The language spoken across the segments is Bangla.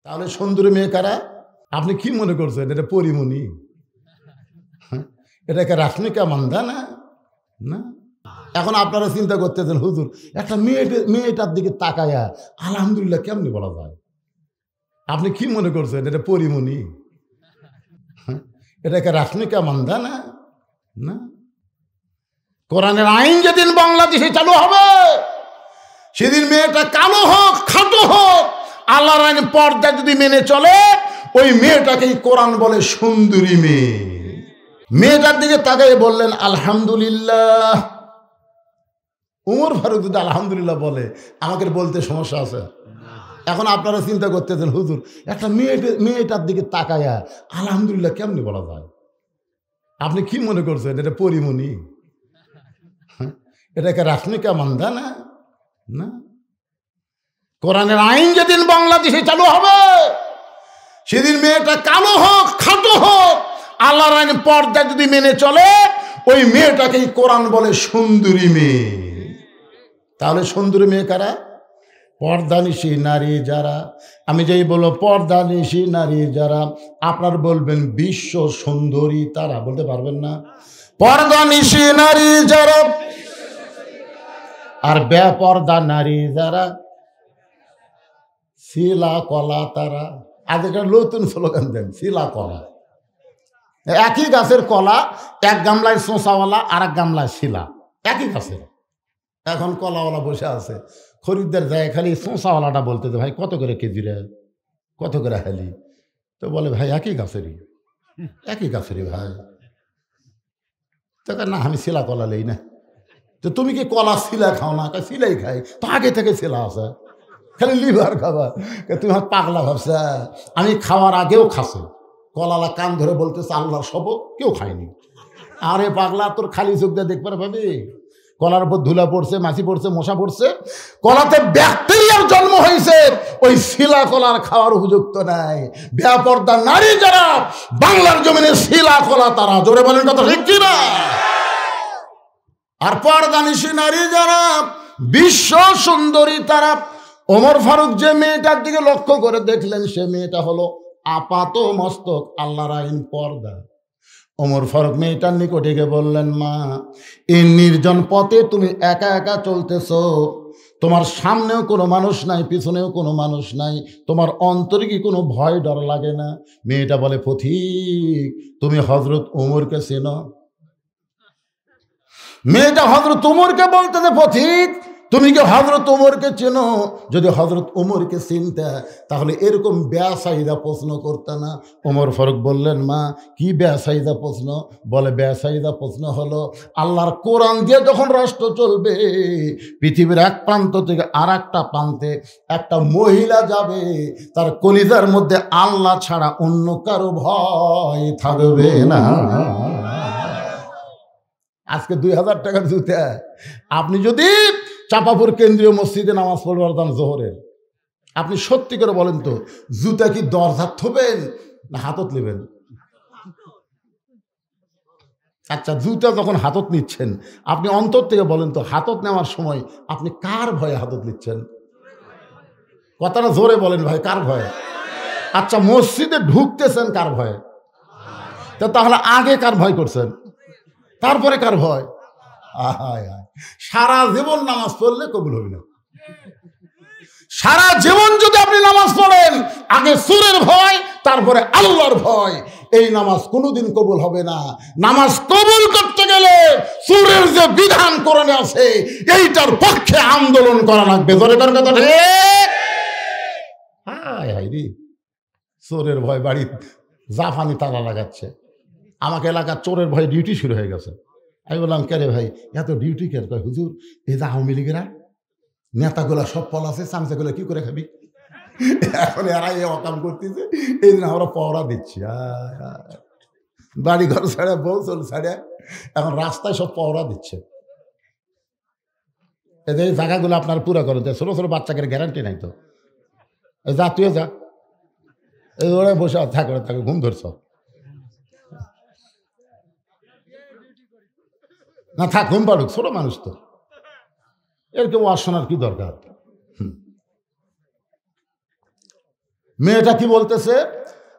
তাহলে সুন্দরী মেয়ে কারা? আপনি কি মনে করছেন এটা পরিমণি? এটাকে রাশমিকা মান্দা না? না। এখন আপনারা চিন্তা করতেছেন হুজুর একটা মেয়েটার দিকে তাকায়া আলহামদুলিল্লাহ কেমনি বলা যায়? আপনি কি মনে করছেন এটা পরিমণি? এটাকে রাশমিকা মান্দা না? না। কোরআনের আইন যেদিন বাংলাদেশে চালু হবে সেদিন মেয়েটা কালো হোক খাটো হোক আল্লাহর আইন পর্দা যদি মেনে চলে ওই মেয়েটাকেই কোরআন বলে সুন্দরী মেয়ে। মেয়েটার দিকে তাকাই বললেন আলহামদুলিল্লাহ। উমর ফারুক যদি আলহামদুলিল্লাহ বলে আমাকে বলতে সমস্যা আছে? এখন আপনারা চিন্তা করতেছেন হুজুর একটা মেয়েটার দিকে তাকায়া আলহামদুলিল্লাহ কেমনি বলা যায়? আপনি কি মনে করছেন এটা পরিমণি? এটাকে রাশমিকা মান্দা না? না। কোরআনের আইন যেদিন বাংলাদেশে চালু হবে সেদিন মেয়েটা কালো হোক খাটো হোক আল্লাহর আইন পর্দা যদি মেনে চলে ওই মেয়েটাকেই কোরআন বলে সুন্দরী মেয়ে। তাহলে সুন্দরী মেয়ে কারা? পর্দানিশী নারী যারা। আমি যেই বলবো পর্দানিশী নারী যারা আপনার বলবেন বিশ্ব সুন্দরী তারা, বলতে পারবেন না? পর্দানিশী নারী যারা আর বেপর্দা নারী যারা শিলা কলা তারা। আজকাল নতুন স্লোগান দেন শিলা কলা। একই গাছের কলা, এক গামলায় শোঁসাওয়ালা আর এক গামলায় শিলা, একই গাছের। এখন কলাওয়ালা বসে আছে, খরিদ্দার যায় খালি শোঁসাওয়ালাটা বলতে ভাই কত করে কেজি রে, কত করে হালি? তো বলে ভাই একই গাছেরই, একই গাছেরই ভাই। তো না আমি শিলা কলা লই না। তো তুমি কি কলা শিলা খাও না? শিলাই খাই তো, আগে থেকে শিলা আছে, খালি লিভার খাবার। তুমি পাগলা ভাবছে আমি খাওয়ার আগেও খাসে। কলালা কান ধরে বলতেছে আল্লাহর শপথ কেউ খায়নি। আরে পাগলা তোর খালি চোখ দিয়ে দেখবে ভাবি কলার উপর ধুলা পড়ছে, মাছি পড়ছে, মশা পড়ছে, কলাতে ব্যাকটেরিয়ার জন্ম হয়েছে, ওই শিলা কলার খাওয়ার উপযুক্ত নাই। বেপর্দা নারী যারা বাংলার জমিনে শিলা কলা তারা, জোরে বলেন কথা ঠিক কিনা? আর পর্দানিশী নারী যারা বিশ্ব সুন্দরী তারা। ওমর ফারুক যে মেয়েটার দিকে লক্ষ্য করে দেখলেন সে মেয়েটা হলো আপাত মস্তক আল্লাহর আইন পর্দা। ওমর ফারুক মেয়েটার নিকটে গিয়ে বললেন মা এই নির্জন পথে তুমি একা একা চলতেছ, তোমার সামনেও কোনো মানুষ নাই পিছনেও কোনো মানুষ নাই, তোমার অন্তরে কি কোনো ভয় ডর লাগে না? মেয়েটা বলে পথিক তুমি হযরত ওমরকে চেনো? মেয়েটা হযরত ওমরকে বলতেছে পথিক তুমি কি হযরত ওমরকে চেনো? যদি হযরত ওমরকে চিনতে তাহলে এরকম বেয়াসাইদা প্রশ্ন করতে না। ওমর ফারুক বললেন মা কি বেয়াসাইদা প্রশ্ন? বলে বেয়াসাইদা প্রশ্ন হলো আল্লাহর কোরআন দিয়ে যখন রাষ্ট্র চলবে পৃথিবীর এক প্রান্ত থেকে আর একটা প্রান্তে একটা মহিলা যাবে তার কলিজার মধ্যে আল্লাহ ছাড়া অন্য কারো ভয় থাকবে না। আজকে 2000 টাকার জুতা আপনি যদি চাপাপুর কেন্দ্রীয় মসজিদে নামাজ পড়বেন জোহরের, আপনি সত্যি করে বলেন তো জুতা কি দরজা থবেন না হাতত নেবেন? আচ্ছা জুতা যখন হাতত নিচ্ছেন আপনি অন্তর থেকে বলেন তো হাতত নেওয়ার সময় আপনি কার ভয়ে হাতত নিচ্ছেন? কথাটা জোরে বলেন ভাই, কার ভয়ে? আচ্ছা মসজিদে ঢুকতেছেন কার ভয়ে? তাহলে আগে কার ভয় করছেন, তারপরে কার ভয়? সারা জীবন নামাজ পড়লে কবুল হবে না। সারা জীবন যদি আপনি নামাজ পড়েন আগে সুরের ভয় তারপরে আল্লাহর ভয়, এই নামাজ কোনোদিন কবুল হবে না। নামাজ কবুল করতে গেলে সুরের যে বিধান কোরআনে আছে এইটার পক্ষে আন্দোলন করা লাগবে। জোরে কর কথা ঠিক। হায় হায় রে, চোরের ভয় বাড়ি জাফানি তালা লাগাচ্ছে। আমাকে এলাকার চোরের ভয় ডিউটি শুরু হয়ে গেছে। আমি বললাম কে রে ভাই এত ডিউটি কে? কয় হুজুর এই যে আওয়ামী লীগেরা নেতাগুলা সব পলাছে, চামচাগুলা কি করে খাবি? এখন এরাই অকাম করতেছে, এই জন্য আমরা পহরা দিচ্ছি। বাড়ি ঘর ছাড়া বউ চল ছাড়া এখন রাস্তায় সব পহরা দিচ্ছে। এই জায়গাগুলো আপনার পুরো করেন, ছোট ছোট বাচ্চাকে গ্যারান্টি নাই তো। যা তুই যা, এই ওরা বসে থাকে ঘুম ধরছ না, থাক ঘুম পাড়ুক, ছোট মানুষ তো, এর কেউ ওয়াজ শোনার কি দরকার? মেয়েটা কি বলতেছে,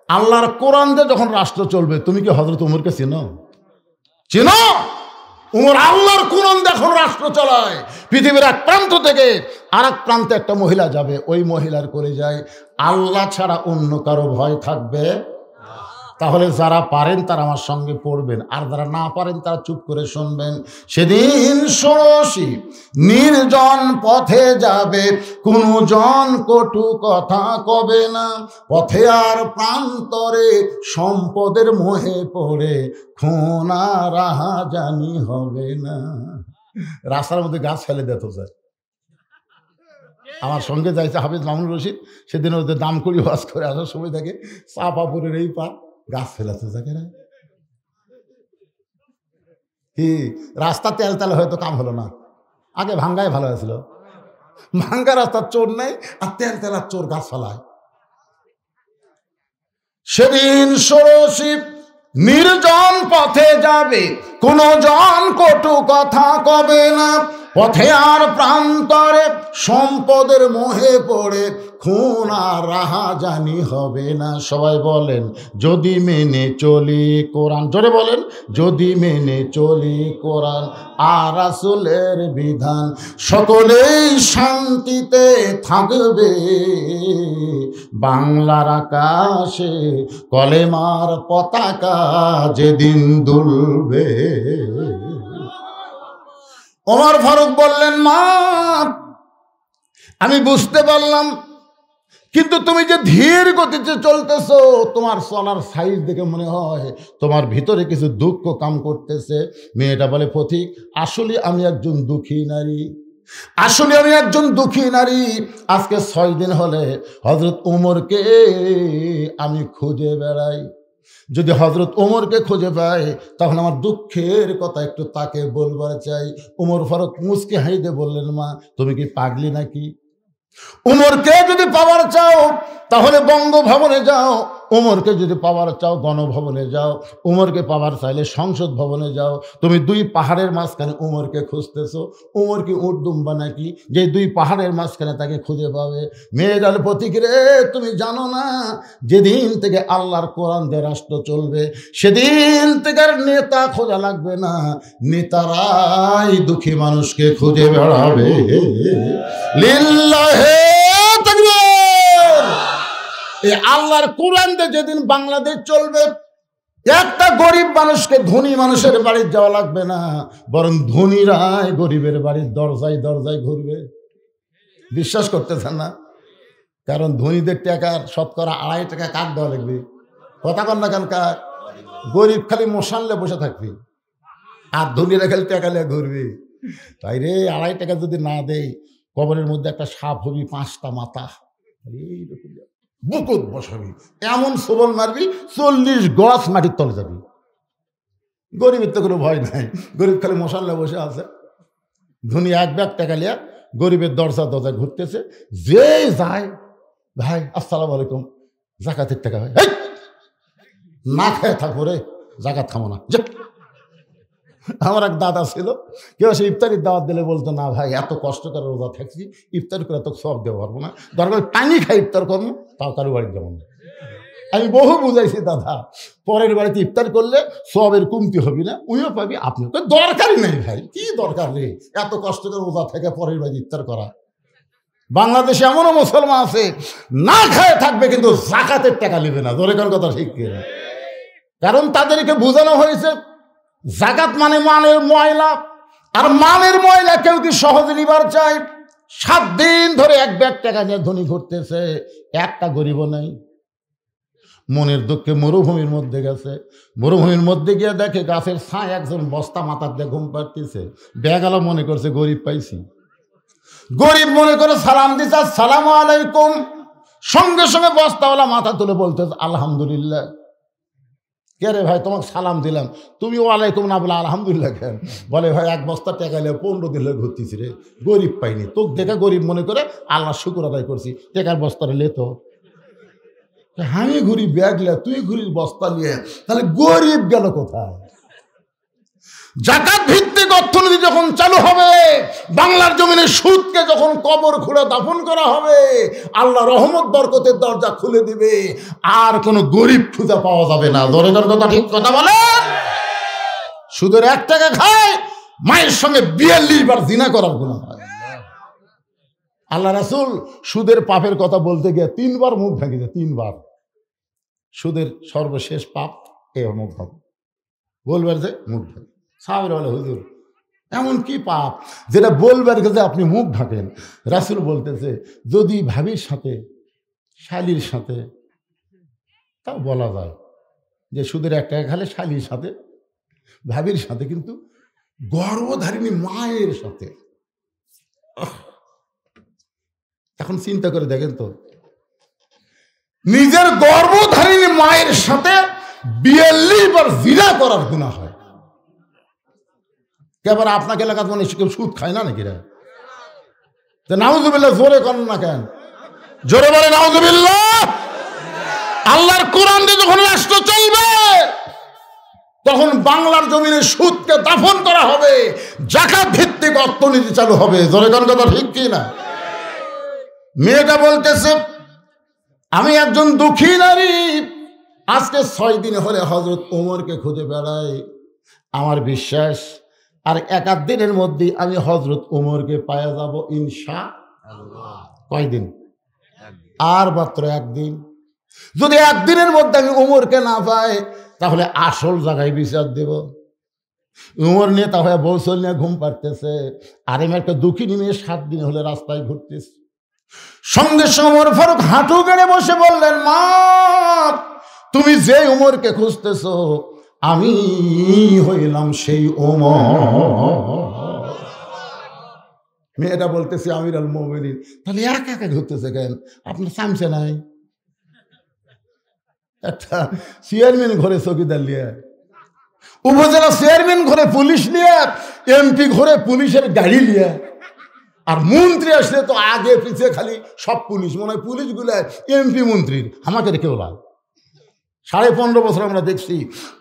আল্লাহর কোরআন দিয়ে যখন রাষ্ট্র চলবে, তুমি কি হযরত উমরকে চেনো? চেনো? উমর আল্লাহর কোরআন দিয়ে এখন রাষ্ট্র চালায়। পৃথিবীর এক প্রান্ত থেকে আর এক প্রান্তে একটা মহিলা যাবে, ওই মহিলার করে যায় আল্লাহ ছাড়া অন্য কারো ভয় থাকবে। তাহলে যারা পারেন তারা আমার সঙ্গে পড়বেন, আর যারা না পারেন তারা চুপ করে শুনবেন। সেদিন ষোড়শী নির্জন পথে যাবে, কোনো জন কটু কথা কবে না। পথে আর প্রান্তরে সম্পদের মোহে পড়ে খুন আর রাহাজানি হবে না। রাস্তার মধ্যে গাছ ফেলে দিত স্যার। আমার সঙ্গে যাইছে হাফিজ মামুনুর রশিদ, সেদিন ওদের দাম করি ওয়াজ করে আসার সময় থাকে চাপাপুরের এই পা গাছ ফেলাতে থাকে না কি, রাস্তা তেল তেল হয়তো কাম হলো না। আগে ভাঙ্গায় ভালো হয়েছিল, ভাঙ্গা রাস্তার চোর নেই, আর তেল তেলার চোর গাছ ফেলায়। সেদিন ষোড়শী নির্জন পথে যাবে, কোনো জন কটু কথা কবে না। পথে আর প্রান্তরে সম্পদের মোহে পড়ে খুন আর রাহাজানি হবে না। সবাই বলেন, যদি মেনে চলি কোরআন। জোরে বলেন, যদি মেনে চলি কোরআন আর রাসূলের বিধান, সকলেই শান্তিতে থাকবে। বাংলার আকাশে কলেমার পতাকা যেদিন দুলবে। ওমর ফারুক বললেন, মা আমি বুঝতে পারলাম, কিন্তু তুমি যে ধীর গতিতে চলতেছো, তোমার চলার সাইজ দেখে মনে হয় তোমার ভিতরে কিছু দুঃখ কাম করতেছে। মেয়েটা বলে, পথিক আসলে আমি একজন দুঃখী নারী, আসলে আমি একজন দুঃখী নারী। আজকে 6 দিন হলে হযরত উমরকে আমি খুঁজে বেড়াই। যদি হযরত ওমরকে খুঁজে পাই, তখন আমার দুঃখের কথা একটু তাকে বলবার চাই। উমর ফারুক মুচকি হাসিয়ে বললেন, মা তুমি কি পাগলি নাকি? উমরকে যদি পাওয়ার চাও তাহলে বঙ্গভবনে যাও, উমরকে যদি পাওয়ার চাও গণভবনে যাও, উমরকে পাওয়ার চাইলে সংসদ ভবনে যাও। তুমি 2 পাহাড়ের মাঝখানে উমরকে খুঁজতেছো, উমর কি উট দুম্বা নাকি যে 2 পাহাড়ের মাঝখানে তাকে খুঁজে পাবে? মেয়েরাল পথিক রে, তুমি জানো না যেদিন থেকে আল্লাহর কোরআন দিয়ে রাষ্ট্র চলবে, সেদিন থেকে আর নেতা খোঁজা লাগবে না, নেতারাই দুঃখী মানুষকে খুঁজে বেড়াবে। লিল্লাহে তাকবীর। এই আল্লাহর কোরআন দিয়ে যেদিন বাংলাদেশ চলবে, একটা গরিব মানুষকে ধনী মানুষের বাড়ি যাওয়া লাগবে না, বরং ধনীরাই গরিবের বাড়ির দরজায় দরজায় ঘুরবে। বিশ্বাস করতেছেন না? কারণ ধনীদের টাকার শতকরা 2.5 টাকা কাক দেওয়া লাগবে। কথা কন না কেন? কাক। গরিব খালি মশানলে বসে থাকবি, আর ধনীরা খালি টাকা নিয়ে ঘুরবি। তাই রে, 2.5 টাকা যদি না দেয়, কবরের মধ্যে একটা সাপ হবি, 5টা মাথা, এইরকম বুকুত বসাবি, এমন সবল মারবি 40 গজ মাটির তলে যাবি। গরিবের তো কোনো ভয় নাই, গরিব খালি মশানলে বসে আছে। ধনী 1 ব্যাগ টাকা লিয়া গরিবের দরজা দরজা ঘুরতেছে। যে যায়, ভাই আসসালামু আলাইকুম, জাকাতের টাকা ভাই, না খেয়ে থাকবো রে, জাকাত খামো না। আমার এক দাদা ছিল, কেউ সে ইফতারির দাওয়াত দিলে বলতো, না ভাই এত কষ্ট করে রোজা থাকছি, ইফতার করে এত সব দেওয়া পারবো না, দরকার পানি খাই ইফতার করবো, তাও কারো বাড়িতে যাবো না। আমি বহু বুঝাইছি, দাদা পরের বাড়িতে ইফতার করলে সবের কমতি হবি না, উইও পাবি, আপনি দরকারই নেই ভাই, কি দরকার রে এত কষ্ট করে রোজা থেকে পরের বাড়িতে ইফতার করা। বাংলাদেশে এমনও মুসলমান আছে না খায় থাকবে, কিন্তু জাকাতের টাকা নেবে না। জোরে কোন কথা ঠিক কিনা? কারণ তাদেরকে বোঝানো হয়েছে জাকাত মানে মানের ময়লা, আর মানের ময়লা কেউ কি সহজে নিবার চায়? 7 দিন ধরে 1 ব্যাগ টাকা নিয়ে ধনী ঘুরতেছে, একটা গরিবও নাই। মনের দুঃখে মরুভূমির মধ্যে গেছে, মরুভূমির মধ্যে গিয়ে দেখে গাছের ছায় একজন বস্তা মাথার দিয়ে ঘুম পাড়তেছে। বেগালা মনে করছে গরিব পাইছি, গরিব মনে করে সালাম দিচ্ছে, আসসালামু আলাইকুম। সঙ্গে সঙ্গে বস্তাওয়ালা মাথা তুলে বলতেছে, আলহামদুলিল্লাহ। কে রে ভাই, তোমাকে সালাম দিলাম, তুমি ওয়ালাইকুম না বলে আলহামদুলিল্লাহ কেন? বলে ভাই 1 বস্তা টাকা নিয়ে 15 দিন ধরে ঘুরতেছি রে, গরিব পাইনি, তোকে দেখে গরিব মনে করে আল্লাহ শুকর আদায় করছি, টাকার বস্তাটা লে তো। আমি ঘুরি ব্যাগ লিয়া, তুই ঘুরিস বস্তা নিয়ে, তাহলে গরিব গেল কোথায়? জাকাত ভিত্তিক অর্থনীতি যখন চালু হবে, বাংলার জমিনে সুদকে যখন কবর খুঁড়ে দাফন করা হবে, আল্লাহ রহমত বরকতের দরজা খুলে দিবে, আর কোনো গরিব খুঁজে পাওয়া যাবে না। ধরে কথা ঠিক কথা বলে। সুদের 1 টাকা খায়, মায়ের সঙ্গে 42 বার জিনা করার গুনাহ হয়। আল্লাহ রাসূল সুদের পাপের কথা বলতে গিয়ে 3 বার মুখ ঢেকেছে, 3 বার। সুদের সর্বশেষ পাপ এ মুখ ঢাক, বলবার যে মুখ ঢাক। সাহাবীরা বলে, হুজুর এমন কি পাপ যেটা বলবার যে আপনি মুখ ঢাকেন? রাসূল বলতেছে, যদি ভাবির সাথে, শালীর সাথে, তাও বলা যায় যে সুদের 1 টাকা খালে শালীর সাথে, ভাবির সাথে, কিন্তু গর্ভধারিণী মায়ের সাথে। এখন চিন্তা করে দেখেন তো, নিজের গর্ভধারিণী মায়ের সাথে 42 বার জিনা করার গুনাহ হয়। এবার আপনাকে এলাকাতে মানে কেউ সুদ খায় না নাকি? নাউজুবিল্লাহ জোরে করেন না কেন? জোরে বলে নাউজুবিল্লাহ। আল্লাহর কোরআন দিয়ে যখন রাষ্ট্র চলবে, তখন বাংলার জমিনে সুদকে দাফন করা হবে, জাকাত ভিত্তিক অর্থনীতি চালু হবে। জোরে করেন কথা ঠিক কি না? মেয়েটা বলতেছে, আমি একজন দুঃখী নারী, আজকে 6 দিন হলে হযরত ওমরকে খুঁজে বেড়াই। আমার বিশ্বাস আর 1-8 দিনের মধ্যে আমি হযরত ওমরকে পাওয়া যাব ইনশাআল্লাহ। কয়দিন? আর মাত্র 1 দিন। যদি 1 দিনের মধ্যে আমি ওমরকে না পাই, তাহলে আসল জায়গায় বিচার দেব। ওমর নেতা হয়ে বৌসল নিয়ে ঘুম পাড়তেছে, আর আমি একটা দুঃখিনী মেয়ে 7 দিন হলে রাস্তায় ঘুরতেছি। সঙ্গে সঙ্গে ওমর ফারুক হাঁটু গেড়ে বসে বললেন, মা, তুমি যে ওমরকে খুঁজতেছো, আমি হইলাম সেই ওমর। মেয়েটা বলতেছে, আমিরুল মুমিনিন, তাহলে একা একা ঘুরতেছে কেন? আপনার চামচে নাই? একটা চেয়ারম্যান ঘরে চৌকিদার নিয়ে, উপজেলা চেয়ারম্যান ঘরে পুলিশ নিয়ে, এমপি ঘরে পুলিশের গাড়ি নিয়ে, আর মন্ত্রী আসলে তো আগে পিছিয়ে খালি সব পুলিশ। মনে হয় পুলিশগুলো এমপি মন্ত্রীর, আমাকে কেউ লাগ। 15.5 বছর আমরা দেখছি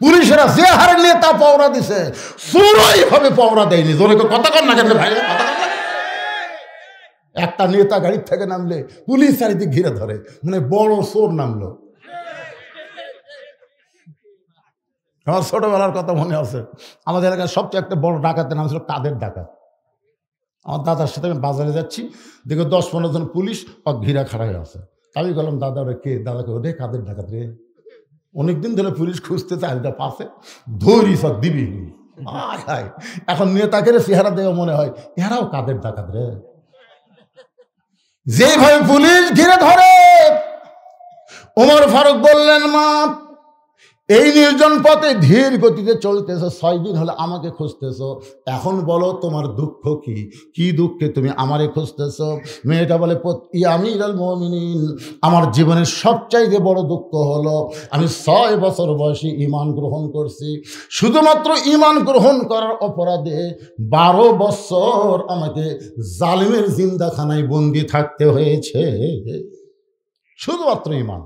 পুলিশেরা যে হারে নেতা পাওরা দিছে, চোরই হবে পাওরা দেয়নি। জোরে কথা কর না কেন ভাই? একটা নেতা গাড়ির থেকে নামলে পুলিশ চারিদিক ঘিরে ধরে, মানে বড় চোর নামলো। আমার ছোটবেলার কথা মনে আছে, আমাদের এলাকায় সবচেয়ে একটা বড় ডাকাতের নাম ছিল কাদের ডাকাত। আমার দাদার সাথে আমি বাজারে যাচ্ছি, দেখো 10-15 জন পুলিশ ঘিরা খাড়া হয়ে আছে। আমি বললাম, দাদা ওরা কে? দাদাকে, ওরে কাদের ডাকাত রে, অনেকদিন ধরে পুলিশ খুঁজতে চাহিদা পাশে ধরি সব দিবি। এখন নেতাকে চেহারা দেখে মনে হয় এরাও কাদের ডাকাত রে। যেভাবে পুলিশ ঘিরে ধরে, ওমর ফারুক বললেন, মা, এই নির্জন পথে ধীর গতিতে চলতেছো, 6 দিন হলে আমাকে খুঁজতেছো, এখন বলো তোমার দুঃখ কি? কি দুঃখে তুমি আমারে খুঁজতেছো? মেয়েটা বলে, আমিরুল মুমিনিন, আমার জীবনের সবচাইতে বড় দুঃখ হলো আমি 6 বছর বয়সে ঈমান গ্রহণ করছি। শুধুমাত্র ঈমান গ্রহণ করার অপরাধে 12 বছর আমাকে জালিমের জিন্দাখানায় বন্দি থাকতে হয়েছে। শুধুমাত্র ঈমান,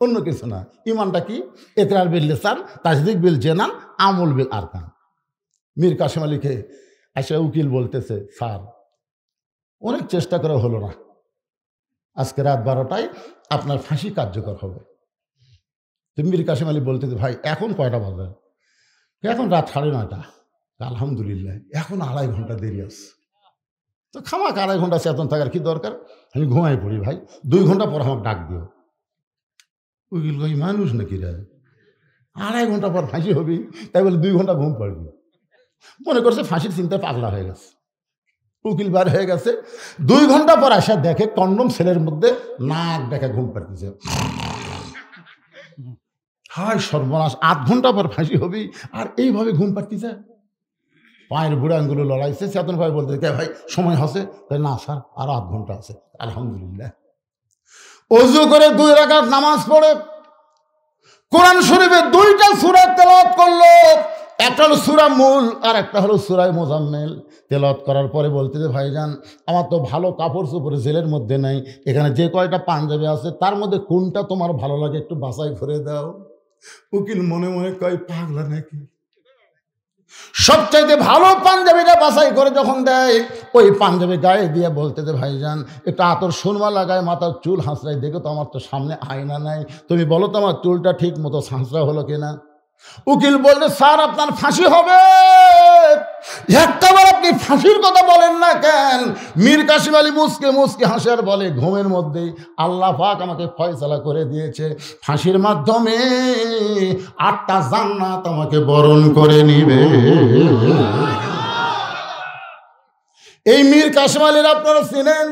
অন্য কিছু না। ঈমানটা কি? ইকরার বিল লিসান, তাসদীক বিল জানান, আমল বিল আরকান। মীর কাসেম আলীকে আসলে উকিল বলতেছে, স্যার অনেক চেষ্টা করে হলো না, আজকে রাত 12টায় আপনার ফাঁসি কার্যকর হবে। তো মীর কাসেম আলী বলতেছে, ভাই এখন কয়টা বাজে? এখন রাত 9:30। আলহামদুলিল্লাহ, এখন 2.5 ঘন্টা দেরি আছে। তো খামাক 2.5 ঘন্টা চেতন থাকার কি দরকার? আমি ঘুমাই পড়ি ভাই, 2 ঘন্টা পর আমাকে ডাক দিও। উকিল কই, মানুষ নাকি রে, 2.5 ঘন্টা পর ফাঁসি হবি, তাই বলে 2 ঘন্টা ঘুম পড়বি? মনে করছে ফাঁসির চিন্তায় পাগলা হয়ে গেছে। উকিল বার হয়ে গেছে, 2 ঘন্টা পর আসা দেখে কন্ডম সেলের মধ্যে নাক দেখে ঘুম পাড়তেছে। হায় সর্বনাশ, 8 ঘন্টা পর ফাঁসি হবি আর এইভাবে ঘুম পাড়তেছে। পায়ের বুড়াঙ্গুলো লড়াইছে। চেতন ভাই বলতে, কে ভাই সময় আছে? না স্যার, আর 8 ঘন্টা আছে। আলহামদুলিল্লাহ। ওযু করে 2 রাকাত নামাজ পড়ে কোরআন শরীফের 2টা সূরা তেলাওয়াত করলো। একটা হলো সূরা মূল, আর একটা হলো সূরা মুজাম্মিল। তেলাওয়াত করার পরে বলতেছে, ভাইজান আমার তো ভালো কাপড় চোপড় জেলের মধ্যে নাই, এখানে যে কয়টা পাঞ্জাবি আছে তার মধ্যে কোনটা তোমার ভালো লাগে একটু বাছাই করে দাও। উকিল মনে মনে কয়, পাগলা নাকি? সবচাইতে ভালো পাঞ্জাবিটা বাছাই করে যখন দেয়, ওই পাঞ্জাবি গায়ে দিয়ে বলতে যে ভাইজান একটু আতর সুরমা লাগায় মাথার চুল হাঁচড়াই, দেখো তো আমার তো সামনে আয়না নাই, তুমি বলো তো আমার চুলটা ঠিক মতো হাঁচড়া হলো কিনা। উকিল বললে স্যার আপনার ফাঁসি হবে। একটাবার আপনি ফাঁসির কথা বলেন না কেন? মীর কাসিম আলী মুসকে মুসকে হাসে আর বলে, ঘুমের মধ্যেই আল্লাহ পাক আমাকে ফয়সালা করে দিয়েছে, ফাঁসির মাধ্যমে 8টা জান্নাত আমাকে বরণ করে নিবে। এই মীর কাসিম আলীর আপনারা চিনেন?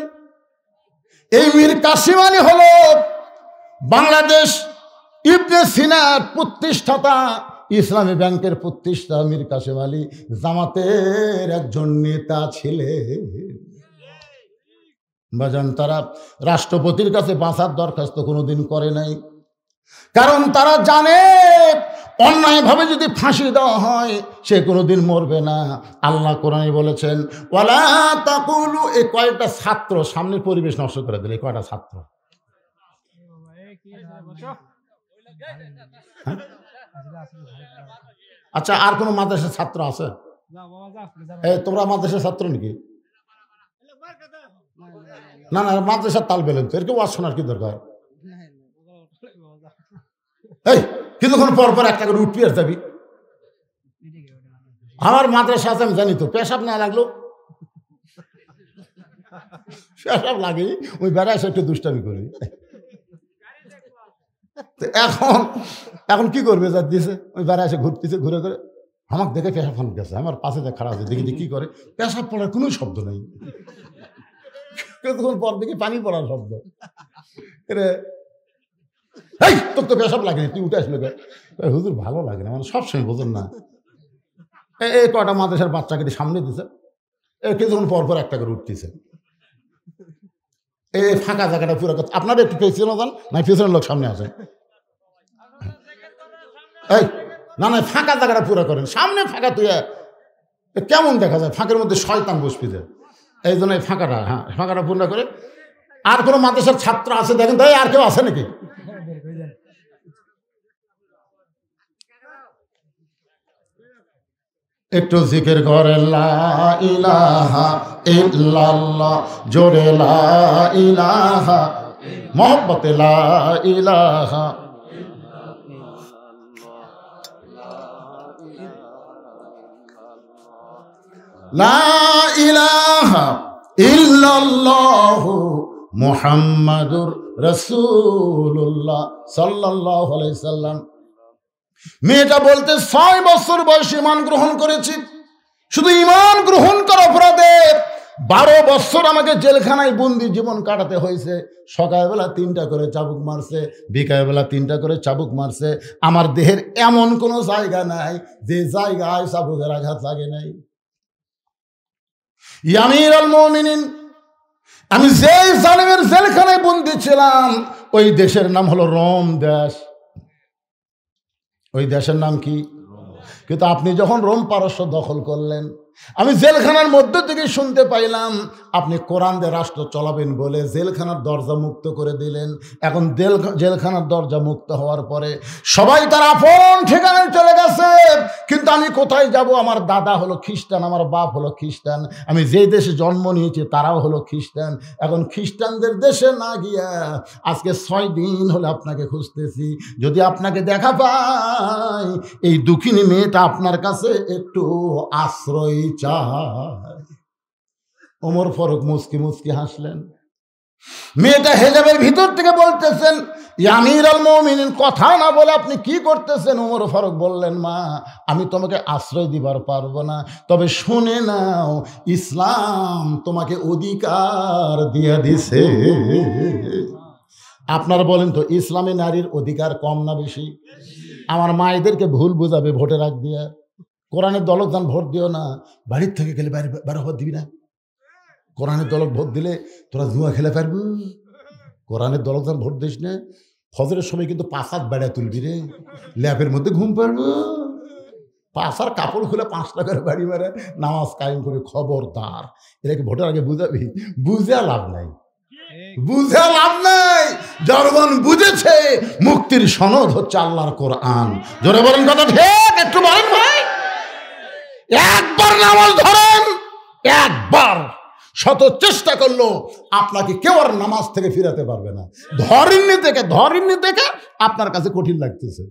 এই মীর কাসিম আলী হলো বাংলাদেশ ইবনে সিনার প্রতিষ্ঠাতা, ইসলামী ব্যাংকের প্রতিষ্ঠাতা মীর কাসিম আলী জামাতের একজন নেতা ছিলেন। বাজান, তারা রাষ্ট্রপতির কাছে বাঁচার দরখাস্ত কোনোদিন করে নাই, কারণ তারা জানে অন্যায়ভাবে যদি ফাঁসি দেওয়া হয় সে কোনোদিন মরবে না। আল্লাহ কোরআনে বলেছেন ওয়ালা তাকুলু, এই কয়েকটা ছাত্র সামনের পরিবেশ নষ্ট করে দিল, এই কয়টা ছাত্র। আচ্ছা, আর কোন মাদ্রাসার ছাত্র আছে? তোমরা মাদ্রাসার ছাত্র নাকি? না না, মাদ্রাসার তাল বেলেন তো, এরকম ওয়াজ শোনার কি দরকার? এই কিছুক্ষণ পর পর একটা করে উঠবি আর যাবি। আমার মাদ্রাসা আছে আমি জানি তো, পেশাব না লাগলো, পেশাব লাগে ওই বেড়া এসে একটু দুষ্টামি করবি। এখন এখন কি করবে? যা দিয়েছে ওই বেড়া এসে ঘুরতেছে, ঘুরে ঘুরে আমাকে দেখে পেশাব ফান গেছে, আমার পাশে যে খারাপ আছে দেখি কি করে, পেশাব পড়ার কোনো শব্দ নেই, কিছুক্ষণ পর দেখি পানি পড়ার শব্দ। এই তোর তো পেশাব লাগেনি, তুই উঠে আসলে হুজুর ভালো লাগে না, মানে সবসময় বোঝেন না। এই কটা মাদ্রাসার বাচ্চাকে সামনে দিছে, কিছুক্ষণ পর পর একটা করে উঠতেছে। এই ফাঁকা জায়গাটা পুরো, আপনারা একটু পেছনে যান না, পেছনের লোক সামনে আসে। এই না না, ফাঁকা জায়গাটা পুরো করেন, সামনে ফাঁকা তুই কেমন দেখা যায়, ফাঁকের মধ্যে শয়তান বসবি যায়, এই জন্য এই ফাঁকাটা, হ্যাঁ ফাঁকাটা পূর্ণ করে। আর কোনো মাদ্রাসার ছাত্র আছে দেখেন তো, আর কেউ আছে নাকি? একটু জিকির করে লা ইলাহা ইল্লাল্লাহ, জোরে লা ইলাহা, মহব্বতে লা ইলাহা। লা ইলাহা ইল্লাল্লাহু মুহাম্মাদুর রাসূলুল্লাহ সাল্লাল্লাহু আলাইহি সাল্লাম। মেয়েটা বলতে 6 বছর বয়সে ঈমান গ্রহণ করেছি, শুধু ঈমান গ্রহণ করার অপরাধে 12 বছর আমাকে জেলখানায় বন্দি জীবন কাটাতে হয়েছে। সকালবেলা 3টা করে চাবুক মারছে, বিকালবেলা 3টা করে চাবুক মারছে। আমার দেহের এমন কোনো জায়গা নাই যে জায়গায় চাবুকের আঘাত লাগে নাই। আমিরুল মুমিনিন, আমি যেই জালিমের জেলখানায় বন্দি ছিলাম ওই দেশের নাম হলো রোম দেশ। ওই দেশের নাম কি? কিন্তু আপনি যখন রোম পারস্য দখল করলেন, আমি জেলখানার মধ্য থেকে শুনতে পাইলাম আপনি কোরআন দিয়ে রাষ্ট্র চলাবেন বলে জেলখানার দরজা মুক্ত করে দিলেন। এখন জেলখানার দরজা মুক্ত হওয়ার পরে সবাই তার আপন ঠিকানায় চলে গেছে, কিন্তু আমি কোথায় যাব? আমার দাদা হলো খ্রিস্টান, আমার বাপ হলো খ্রিস্টান, আমি যেই দেশে জন্ম নিয়েছি তারাও হলো খ্রিস্টান। এখন খ্রিস্টানদের দেশে না গিয়া আজকে 6 দিন হলে আপনাকে খুঁজতেছি, যদি আপনাকে দেখা পাই এই দুঃখিনী মেয়েটা আপনার কাছে একটু আশ্রয় চায়। ওমর ফারুক মুস্কি মুস্কি হাসলেন। মেয়েটা হেজাবের ভিতর থেকে বলতেছেন, আমিরুল মুমিনিন, কথা না বলে আপনি কি করতেছেন? ওমর ফারুক বললেন, মা আমি তোমাকে আশ্রয় দিবার পারবো না, তবে শুনে নাও ইসলাম তোমাকে অধিকার দিয়ে দিছে। আপনারা বলেন তো ইসলামে নারীর অধিকার কম না বেশি? আমার মায়েদেরকে ভুল বুঝাবে ভোটের আগ দিয়ে, কোরআনের দলক দান ভোট দিও না, বাড়ির থেকে গেলে বাইরে ভোট দিবি না। কোরআনের দলক ভোট দিলে তোরা জুয়া খেলে পারবি, কোরআনের দলক দান ভোট দিস না। ফজরের সময় কিন্তু 5 হাত বেড়া তুলবি রে, ল্যাপের মধ্যে ঘুম পারবো, 5 হাত কাপড় খুলে 5 টাকার বাড়ি মারে নামাজ কায়েম করে। খবরদার, এটাকে ভোটের আগে বুঝাবি, বুঝে লাভ নাই, বুঝে লাভ নাই। জনগণ বুঝেছে মুক্তির সনদ হচ্ছে আল্লাহর কোরআন। জোরে বলেন কথা ঠিক, একটু বলেন ভাই। একবার নামাজ ধরেন, একবার শত চেষ্টা করলো আপনাকে কেউ আর নামাজ থেকে ফিরাতে পারবে না। ধরেননি থেকে আপনার কাছে কঠিন লাগতেছে।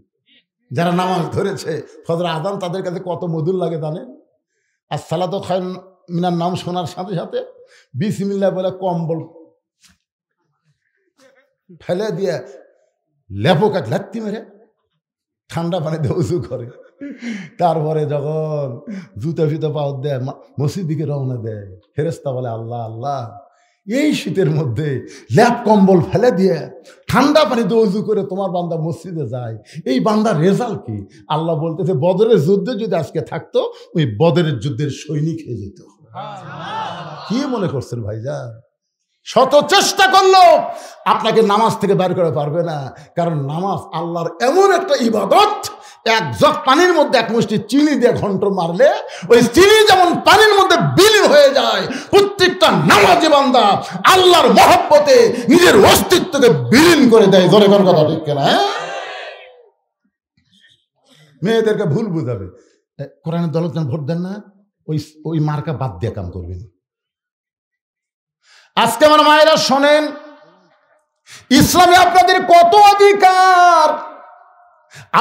যারা নামাজ ধরেছে ফজর আযান তাদের কাছে কত মধুর লাগে জানেন? আর সালাতু খায়রুম মিনান নাম শোনার সাথে সাথে বিসমিল্লাহ বলে কম্বল ফেলে দিয়ে লেপোকা লাত্তি মেরে ঠান্ডা পানিতে উজু করে, তারপরে যখন জুতা ফিতা পাও দেয় মসজিদ দিকে রওনা দেয়, ফেরেশতা বলে আল্লাহ আল্লাহ, এই শীতের মধ্যে ল্যাপ কম্বল ফেলে দিয়ে ঠান্ডা পানিতে উজু করে তোমার বান্দা মসজিদে যায়, এই বান্দার রেজাল্ট কি? আল্লাহ বলতেছে বদরের যুদ্ধে যদি আজকে থাকতো ওই বদরের যুদ্ধের সৈনিক হয়ে যেত। কি মনে করছেন ভাইজান? শত চেষ্টা করলো আপনাকে নামাজ থেকে বের করে পারবে না, কারণ নামাজ আল্লাহর এমন একটা ইবাদত, এক জগ পানির মধ্যে এক মুষ্টি চিনি দিয়ে ঘন্ট মারলে ওই চিনি যেমন পানির মধ্যে বিলীন হয়ে যায়, প্রত্যেকটা নামাজি বান্দা আল্লাহর মহব্বতে নিজের অস্তিত্বকে বিলীন করে দেয়। জোরে কোন কথা ঠিক কিনা? মেয়েদেরকে ভুল বুঝাবে, কোরআনের দলত ভোট দেন না, ওই মার্কা বাদ দিয়ে কাম করবেন। আজকে আমার মায়েরা শোনেন, ইসলামে আপনাদের কত অধিকার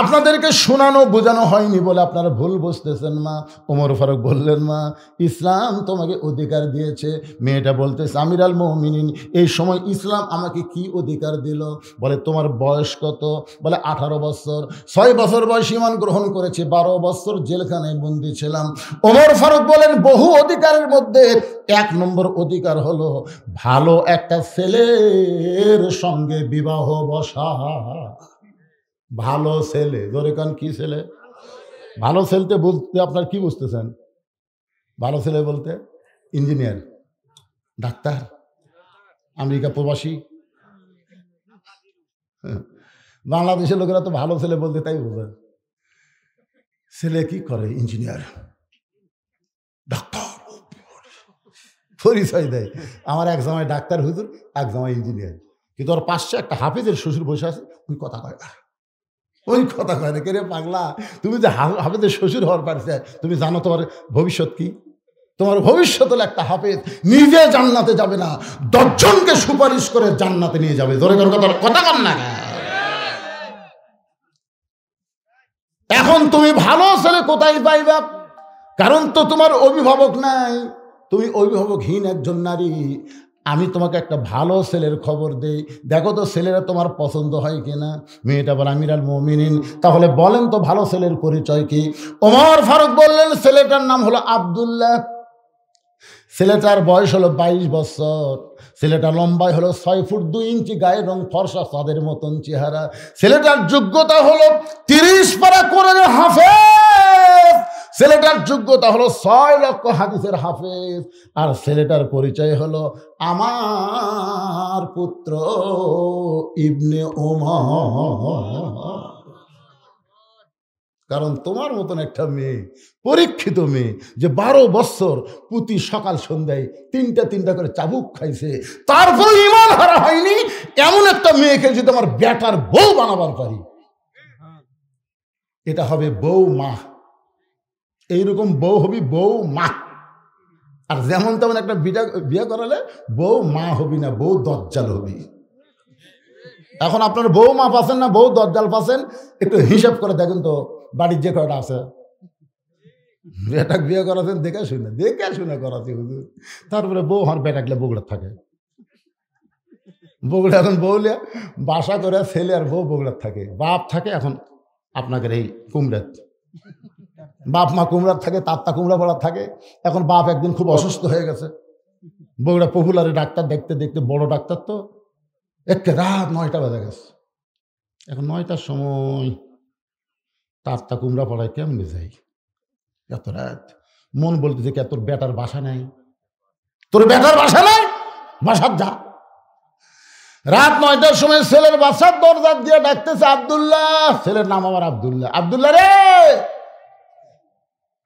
আপনাদেরকে শোনানো বোঝানো হয়নি বলে আপনারা ভুল বুঝতেছেন। মা ওমর ফারুক বললেন, মা ইসলাম তোমাকে অধিকার দিয়েছে। মেয়েটা বলতেছে, আমির আল মুমিনিন, এই সময় ইসলাম আমাকে কি অধিকার দিল? বলে তোমার বয়স কত? বলে 18 বছর। 6 বছর বয়স ঈমান গ্রহণ করেছে, 12 বছর জেলখানায় বন্দী ছিলাম। ওমর ফারুক বলেন, বহু অধিকারের মধ্যে 1 নম্বর অধিকার হলো ভালো একটা ছেলের সঙ্গে বিবাহ বসা। ভালো ছেলে, ধরে কান কি ছেলে? ভালো ছেলেতে বলতে আপনার কি বুঝতেছেন? ভালো ছেলে বলতে ইঞ্জিনিয়ার, ডাক্তার, আমেরিকা প্রবাসী। বাংলাদেশের লোকেরা তো ভালো ছেলে বলতে তাই বোঝে। ছেলে কি করে? ইঞ্জিনিয়ার, ডাক্তার, পরিচয় দেয়। আমার এক জামাই ডাক্তার হুজুর, এক জামাই ইঞ্জিনিয়ার, কিন্তু ওর পাশে একটা হাফিজের শ্বশুর বসে আছে, ওই কথা কয় না, ওই কথা কয় না। কে রে পাগলা, তুমি যে হাফেজের শ্বশুর হওয়ার পারছে, তুমি জানো তোমার ভবিষ্যৎ কি? তোমার ভবিষ্যৎ হলো একটা হাফেজ নিজে জান্নাতে যাবে না, 10 জনকে সুপারিশ করে জান্নাতে নিয়ে যাবে। ধরে কথা কন না। এখন তুমি ভালো ছেলে কোথায় পাইবা? কারণ তো তোমার অভিভাবক নাই, তুমি অভিভাবকহীন একজন নারী। আমি তোমাকে একটা ভালো ছেলের খবর দেই, দেখো তো ছেলেরা তোমার পছন্দ হয় কিনা। মেয়েটা বলে, আমির আল মুমিনিন, তাহলে বলেন তো ভালো ছেলের পরিচয় কি? ওমর ফারুক বললেন, ছেলেটার নাম হলো আব্দুল্লাহ। ছেলেটার বয়স হলো 22 বছর। ছেলেটা লম্বায় হলো 6 ফুট 2 ইঞ্চি, গায়ের রং ফর্সা, চাঁদের মতন চেহারা। ছেলেটার যোগ্যতা হলো 30 পারা কোরআনের হাফেজ। ছেলেটার যোগ্যতা হলো 6 লক্ষ হাদিসের হাফেজ। আর ছেলেটার পরিচয় হলো আমার পুত্র ইবনে ওমর। কারণ তোমার মতন একটা মেয়ে, পরীক্ষিত মেয়ে, যে 12 বছর প্রতি সকাল সন্ধ্যায় 3টা করে চাবুক খাইছে, তারপর ঈমান হারা হয়নি, এমন একটা মেয়েকে যদি আমার বেটার বউ বানাবার পারি, এটা হবে বউ মা। এইরকম বউ হবি বউ মা। আর যেমন তেমন একটা বিয়ে করালে বউ মা হবি না, বউ দজ্জাল হবি। এখন আপনার বউ মা পাচ্ছেন না বউ দজ্জাল পাচ্ছেন, একটু হিসাব করে দেখেন তো বাড়ির যে কয়টা আছে। বেটাক বিয়ে করাছেন দেখে শুনে করাছি হুজুর। তারপরে বউ আমার বেটাকলে বগুড়া থাকে, বগুড়া এখন বউলে বাসা করে ছেলে আর বউ বগুড়ার থাকে, বাপ থাকে এখন আপনাদের এই কুমড়াত। বাপ মা কুমড়ার থাকে, তাত্তা কুমড়া পড়ার থাকে। এখন বাপ একদিন খুব অসুস্থ হয়ে গেছে, বগুড়া পপুলারে ডাক্তার দেখতে দেখতে, বড় ডাক্তার তো, একে রাত 9টা বাজে গেছে। এখন 9টার সময় তাত্তা কুমড়া পড়ায় কেমনি যাই এত রাত? মন বলতেছে কে তোর বেটার বাসা নাই, তোর বেটার বাসা নাই, বাসার যা। রাত 9টার সময় ছেলের বাসার দরজা দিয়ে ডাকতেছে আব্দুল্লাহ। ছেলের নাম আমার আব্দুল্লাহ। আব্দুল্লাহ রে,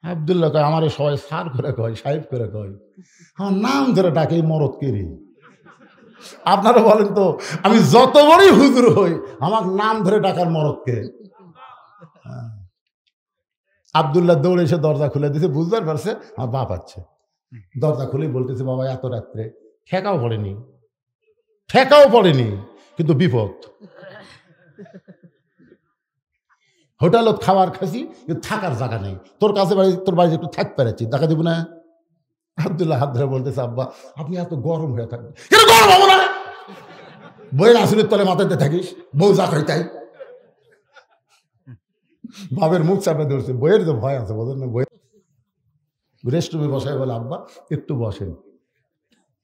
আব্দুল্লাহ কয়, আমার সবাই স্যার করে কয়, সাহেব করে কয়, আমার নাম ধরে ডাকে মরদ কেরি। আপনারা বলেন তো, আমি যত বড়ই হুজুর হই, আমার নাম ধরে ডাকার মরদকে। আব্দুল্লাহ দৌড়ে এসে দরজা খুলে দিয়েছে, বুঝবার পারছে আমার বাপ আছে। দরজা খুলেই বলতেছে, বাবা এত রাত্রে ঠেকাও পড়েনি, কিন্তু বিপদ। হোটেলত খাবার খাসি, কিন্তু থাকার জায়গা নেই, তোর কাছে বাড়ি, তোর বাড়িতে একটু থাকতে পেরেছি, দেখা দিব না? আব্দুল্লাহ হাত ধরে বলতেছে, আব্বা আপনি এত গরম হয়ে থাকবেন। কেন গরম হবো না? বইয়ের আসনের তলে মাথাতে থাকিস, বউ যা খাই তাই। বাবের মুখ চাপে ধরছে, বইয়ের যে ভয় আছে বোঝেন না। বই রেস্টরুমে বসায় বলে, আব্বা একটু বসেন।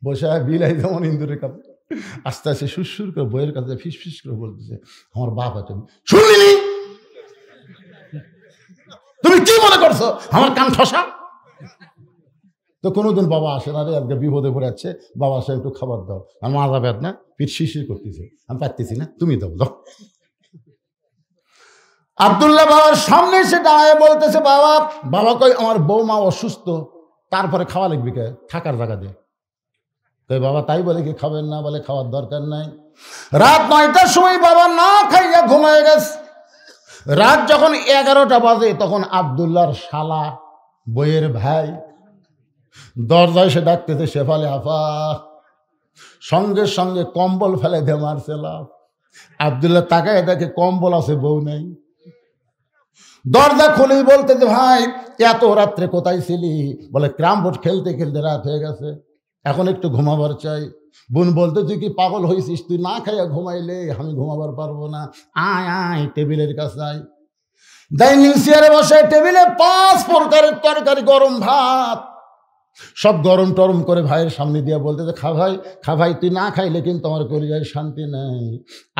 বসায় বিলাই যেমন ইন্দুরের কাছে আস্তে আস্তে সুরসুর করে বইয়ের কাছে ফিস করে বলতেছে, আমার বাপ আছে। শুনলি? তুমি কি মনে করছো আমার কান ঠসা? তো কোনোদিন বাবা আসে না রে, আজকে বিপদে পড়ে যাচ্ছে, বাবা আসে একটু খাবার দাও। আর মা যাবে না, পিঠ শিরশির করতেছে, আমি পারতেছি না, তুমি দাও। আব্দুল্লাহ বাবার সামনে এসে দাঁড়ায় বলতেছে, বাবা কই আমার বৌমা অসুস্থ, তারপরে খাওয়া লাগবে কে? থাকার জায়গা দিয়ে। কই বাবা তাই বলে কি খাবেন না? বলে খাওয়ার দরকার নাই। রাত 9টার সময় বাবা না খাইয়া ঘুমায় গেছে। রাত যখন 11টা বাজে তখন আব্দুল্লাহর শালা বইয়ের ভাই দরজায় এসে ডাকতেছে, শেফালি আফা। সঙ্গে সঙ্গে কম্বল ফেলে দিয়ে মারছে লাভ। আব্দুল্লাহ তাকায় দেখে কম্বল আছে, বউ নেই। দরজা খুলেই বলতেছে, ভাই এত রাত্রে কোথায় ছিলি? বলে ক্রাম বোর্ড খেলতে খেলতে রাত হয়ে গেছে, এখন একটু ঘুমাবার চাই। বোন বলতে, তুই কি পাগল হয়েছিস? তুই না খাইয়া ঘুমাইলে আমি ঘুমাবার পারবো না। আয় টেবিলের কাছে আয়। ডাইনিং চেয়ারে বসে টেবিলে 5 প্রকারের তরকারি, গরম ভাত, সব গরম টরম করে ভাইয়ের সামনে দিয়ে বলতেছে, খা ভাই, তুই না খাইলে কিন্তু আমার পরিবারের শান্তি নেই।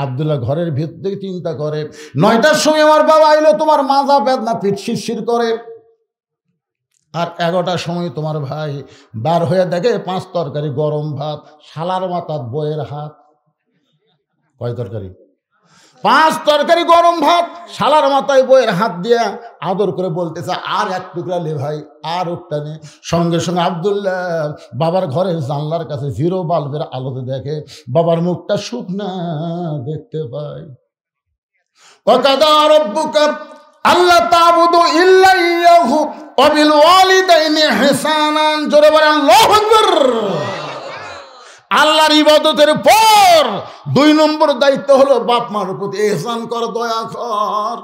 আব্দুল্লাহ ঘরের ভিতর থেকে চিন্তা করে, 9টার সময় আমার বাবা আইলো, তোমার মাজা বেদনা, পিঠ শিরশির করে। আর 11টার সময় তোমার ভাই বার হয়ে দেখে 5 তরকারি গরম ভাত, শালার মাথার বইয়ের হাত। কয় তরকারি? 5 তরকারি গরম ভাত, শালার মাথায় বইয়ের হাত দিয়ে আদর করে বলতেছে, আর এক টুকরা লে ভাই, আর ওটা নে। সঙ্গে সঙ্গে আব্দুল্লাহ বাবার ঘরের জানলার কাছে 0 বাল্বের আলোতে দেখে বাবার মুখটা শুকনা দেখতে পায়। ওয়াকাদা রাব্বুকা আল্লা তা'বুদু ইল্লা ইয়াহু ওয়া বিল ওয়ালিদাইনি ইহসানান। জোরে বলেন আল্লাহু আকবার। আল্লাহর ইবাদতের পর 2 নম্বর দায়িত্ব হলো বাপ মার প্রতি ইহসান কর, দয়া কর।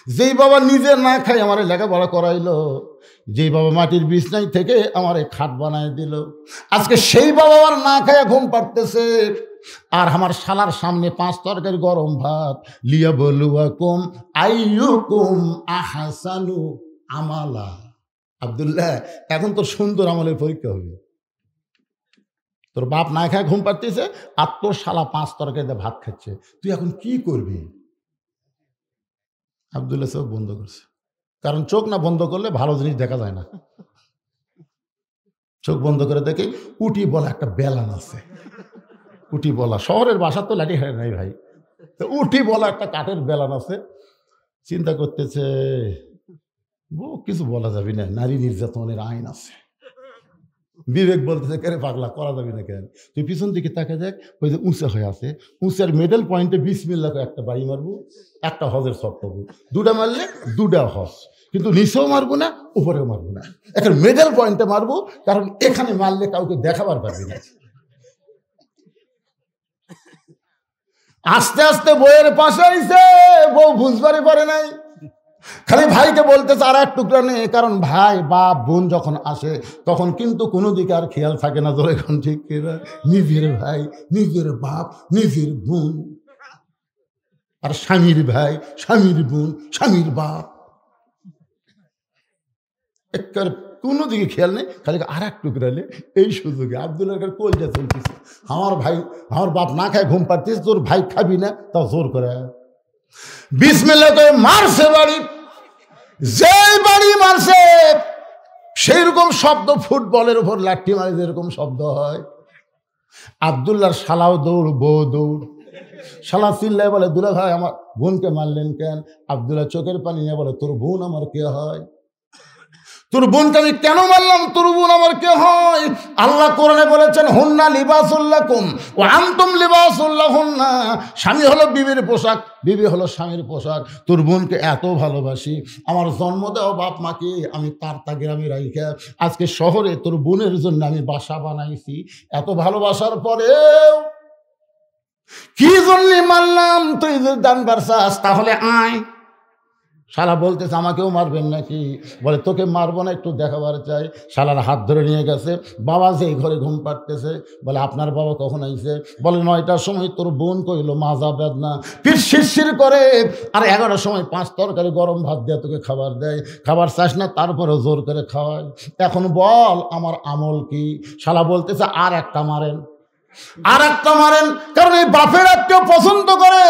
যেই বাবা নিজে না খাই আমারে লেখাপড়া করাইলো, যেই বাবা মাটির বিছনায় থেকে আমারে খাট বানায় দিল, আজকে সেই বাবা আমার না খাইয়া ঘুম পাড়তেছে। আর আমার শালার সামনে 5 তরকারি গরম ভাত, লিয়াবলুয়াকুম আইয়ুকুম আহসানু আমালা। আব্দুল্লাহ এখন তোর সুন্দর আমলের পরীক্ষা হবে। তোর বাপ না খায় ঘুম পাড়তেছে, আর তোর শালা 5 তরকারিতে ভাত খাচ্ছে, তুই এখন কি করবি? আব্দুল্লাহ চোখ বন্ধ করছে, কারণ চোখ না বন্ধ করলে ভালো জিনিস দেখা যায় না। চোখ বন্ধ করে দেখে উটি বলা একটা বেলান আছে। উটি বলা, শহরের বাসা তো লাঠি হয় নাই ভাই, উটি বলা একটা কাঠের বেলান আছে। চিন্তা করতেছে, কিছু বলা যাবে না, নারী নির্যাতনের আইন আছে। বিবেক বলতেছে, কেন পাগলা, করা যাবে না কেন? তুই পিছন দিকে তাকে দেখ, ওই যে উঁচা হয়ে আছে, উঁচার মিডল পয়েন্টে বিসমিল্লাহ করে একটা বাড়ি মারবো, একটা হজের সব পাবো। 2টা মারলে 2টা হজ, কিন্তু নিচেও মারবো না, উপরেও মারবো না, এখন মিডল পয়েন্টে মারবো, কারণ এখানে মারলে কাউকে দেখাবার পারবি না। আস্তে আস্তে বইয়ের পাশে আইছে, বউ বুঝবারই পারে নাই, খালি ভাইকে বলতেছে আর এক টুকরা নেই। কারণ ভাই বাপ বোন যখন আসে তখন কিন্তু কোনো দিকে আর খেয়াল থাকে না। ধরে এখন ঠিক কিনা, নিজের ভাই, নিজের বাপ, নিজের বোন, আর স্বামীর ভাই, স্বামীর বোন, স্বামীর বাপ, একবার কোনো দিকে খেয়াল নেই, খালি আর এক টুকরালে। এই সুযোগে আব্দুল্লাহ কলজা চলতেছে, আমার ভাই, আমার বাপ না খায় ঘুম পাড়তেছে, তোর ভাই খাবি না, তাও জোর করে বিসমিল্লাহ করে মারছে বাড়ি। যেই বাড়ি মারছে সেই রকম শব্দ, ফুটবলের উপর লাঠি মারে যেরকম শব্দ হয়। আব্দুল্লাহর শালাও দৌড়, বউ দৌড়। শালা চিল্লায় বলে, দুলা ভাই আমার বোনকে মারলেন কেন? আব্দুল্লাহ চোখের পানি নিয়ে বলে, তোর বোন আমার কে হয়? তোর বোনকে আমি কেন মারলাম? তোর বোন আমার কে হয়? আল্লাহ কোরআনে বলেছেন, হুন্না লিবাসুল লাকুম ওয়া আনতুম লিবাসুল লাহুন্না। স্বামী হলো বিবির পোশাক, বিবি হলো স্বামীর পোশাক। তোর বোনকে এত ভালোবাসি, আমার জন্ম দেওয়া বাপ মাকে আমি তার গ্রামে রাইখা আজকে শহরে তোর বোনের জন্য আমি বাসা বানাইছি। এত ভালোবাসার পরেও কি জন্য মারলাম? তুই যদি জানবার চাস তাহলে আয়। শালা বলতেছে আমাকেও মারবেন নাকি? বলে তোকে মারবো না, একটু দেখাবার চাই। শালার হাত ধরে নিয়ে গেছে। বাবা যে ঘরে ঘুম পাড়তেছে, বলে আপনার বাবা কখন আইছে? বলে 9টার সময়। তোর বোন কইল মাজা বেদনা, ফির শিরশির করে। আর 11টার সময় 5 তরকারি গরম ভাত দিয়ে তোকে খাবার দেয়, খাবার চাস না তারপরে জোর করে খাওয়ায়। এখন বল আমার আমল কি? শালা বলতেছে আর একটা মারেন, আর একটা মারেন। কারণ এই বাপের আত্মীয় পছন্দ করে,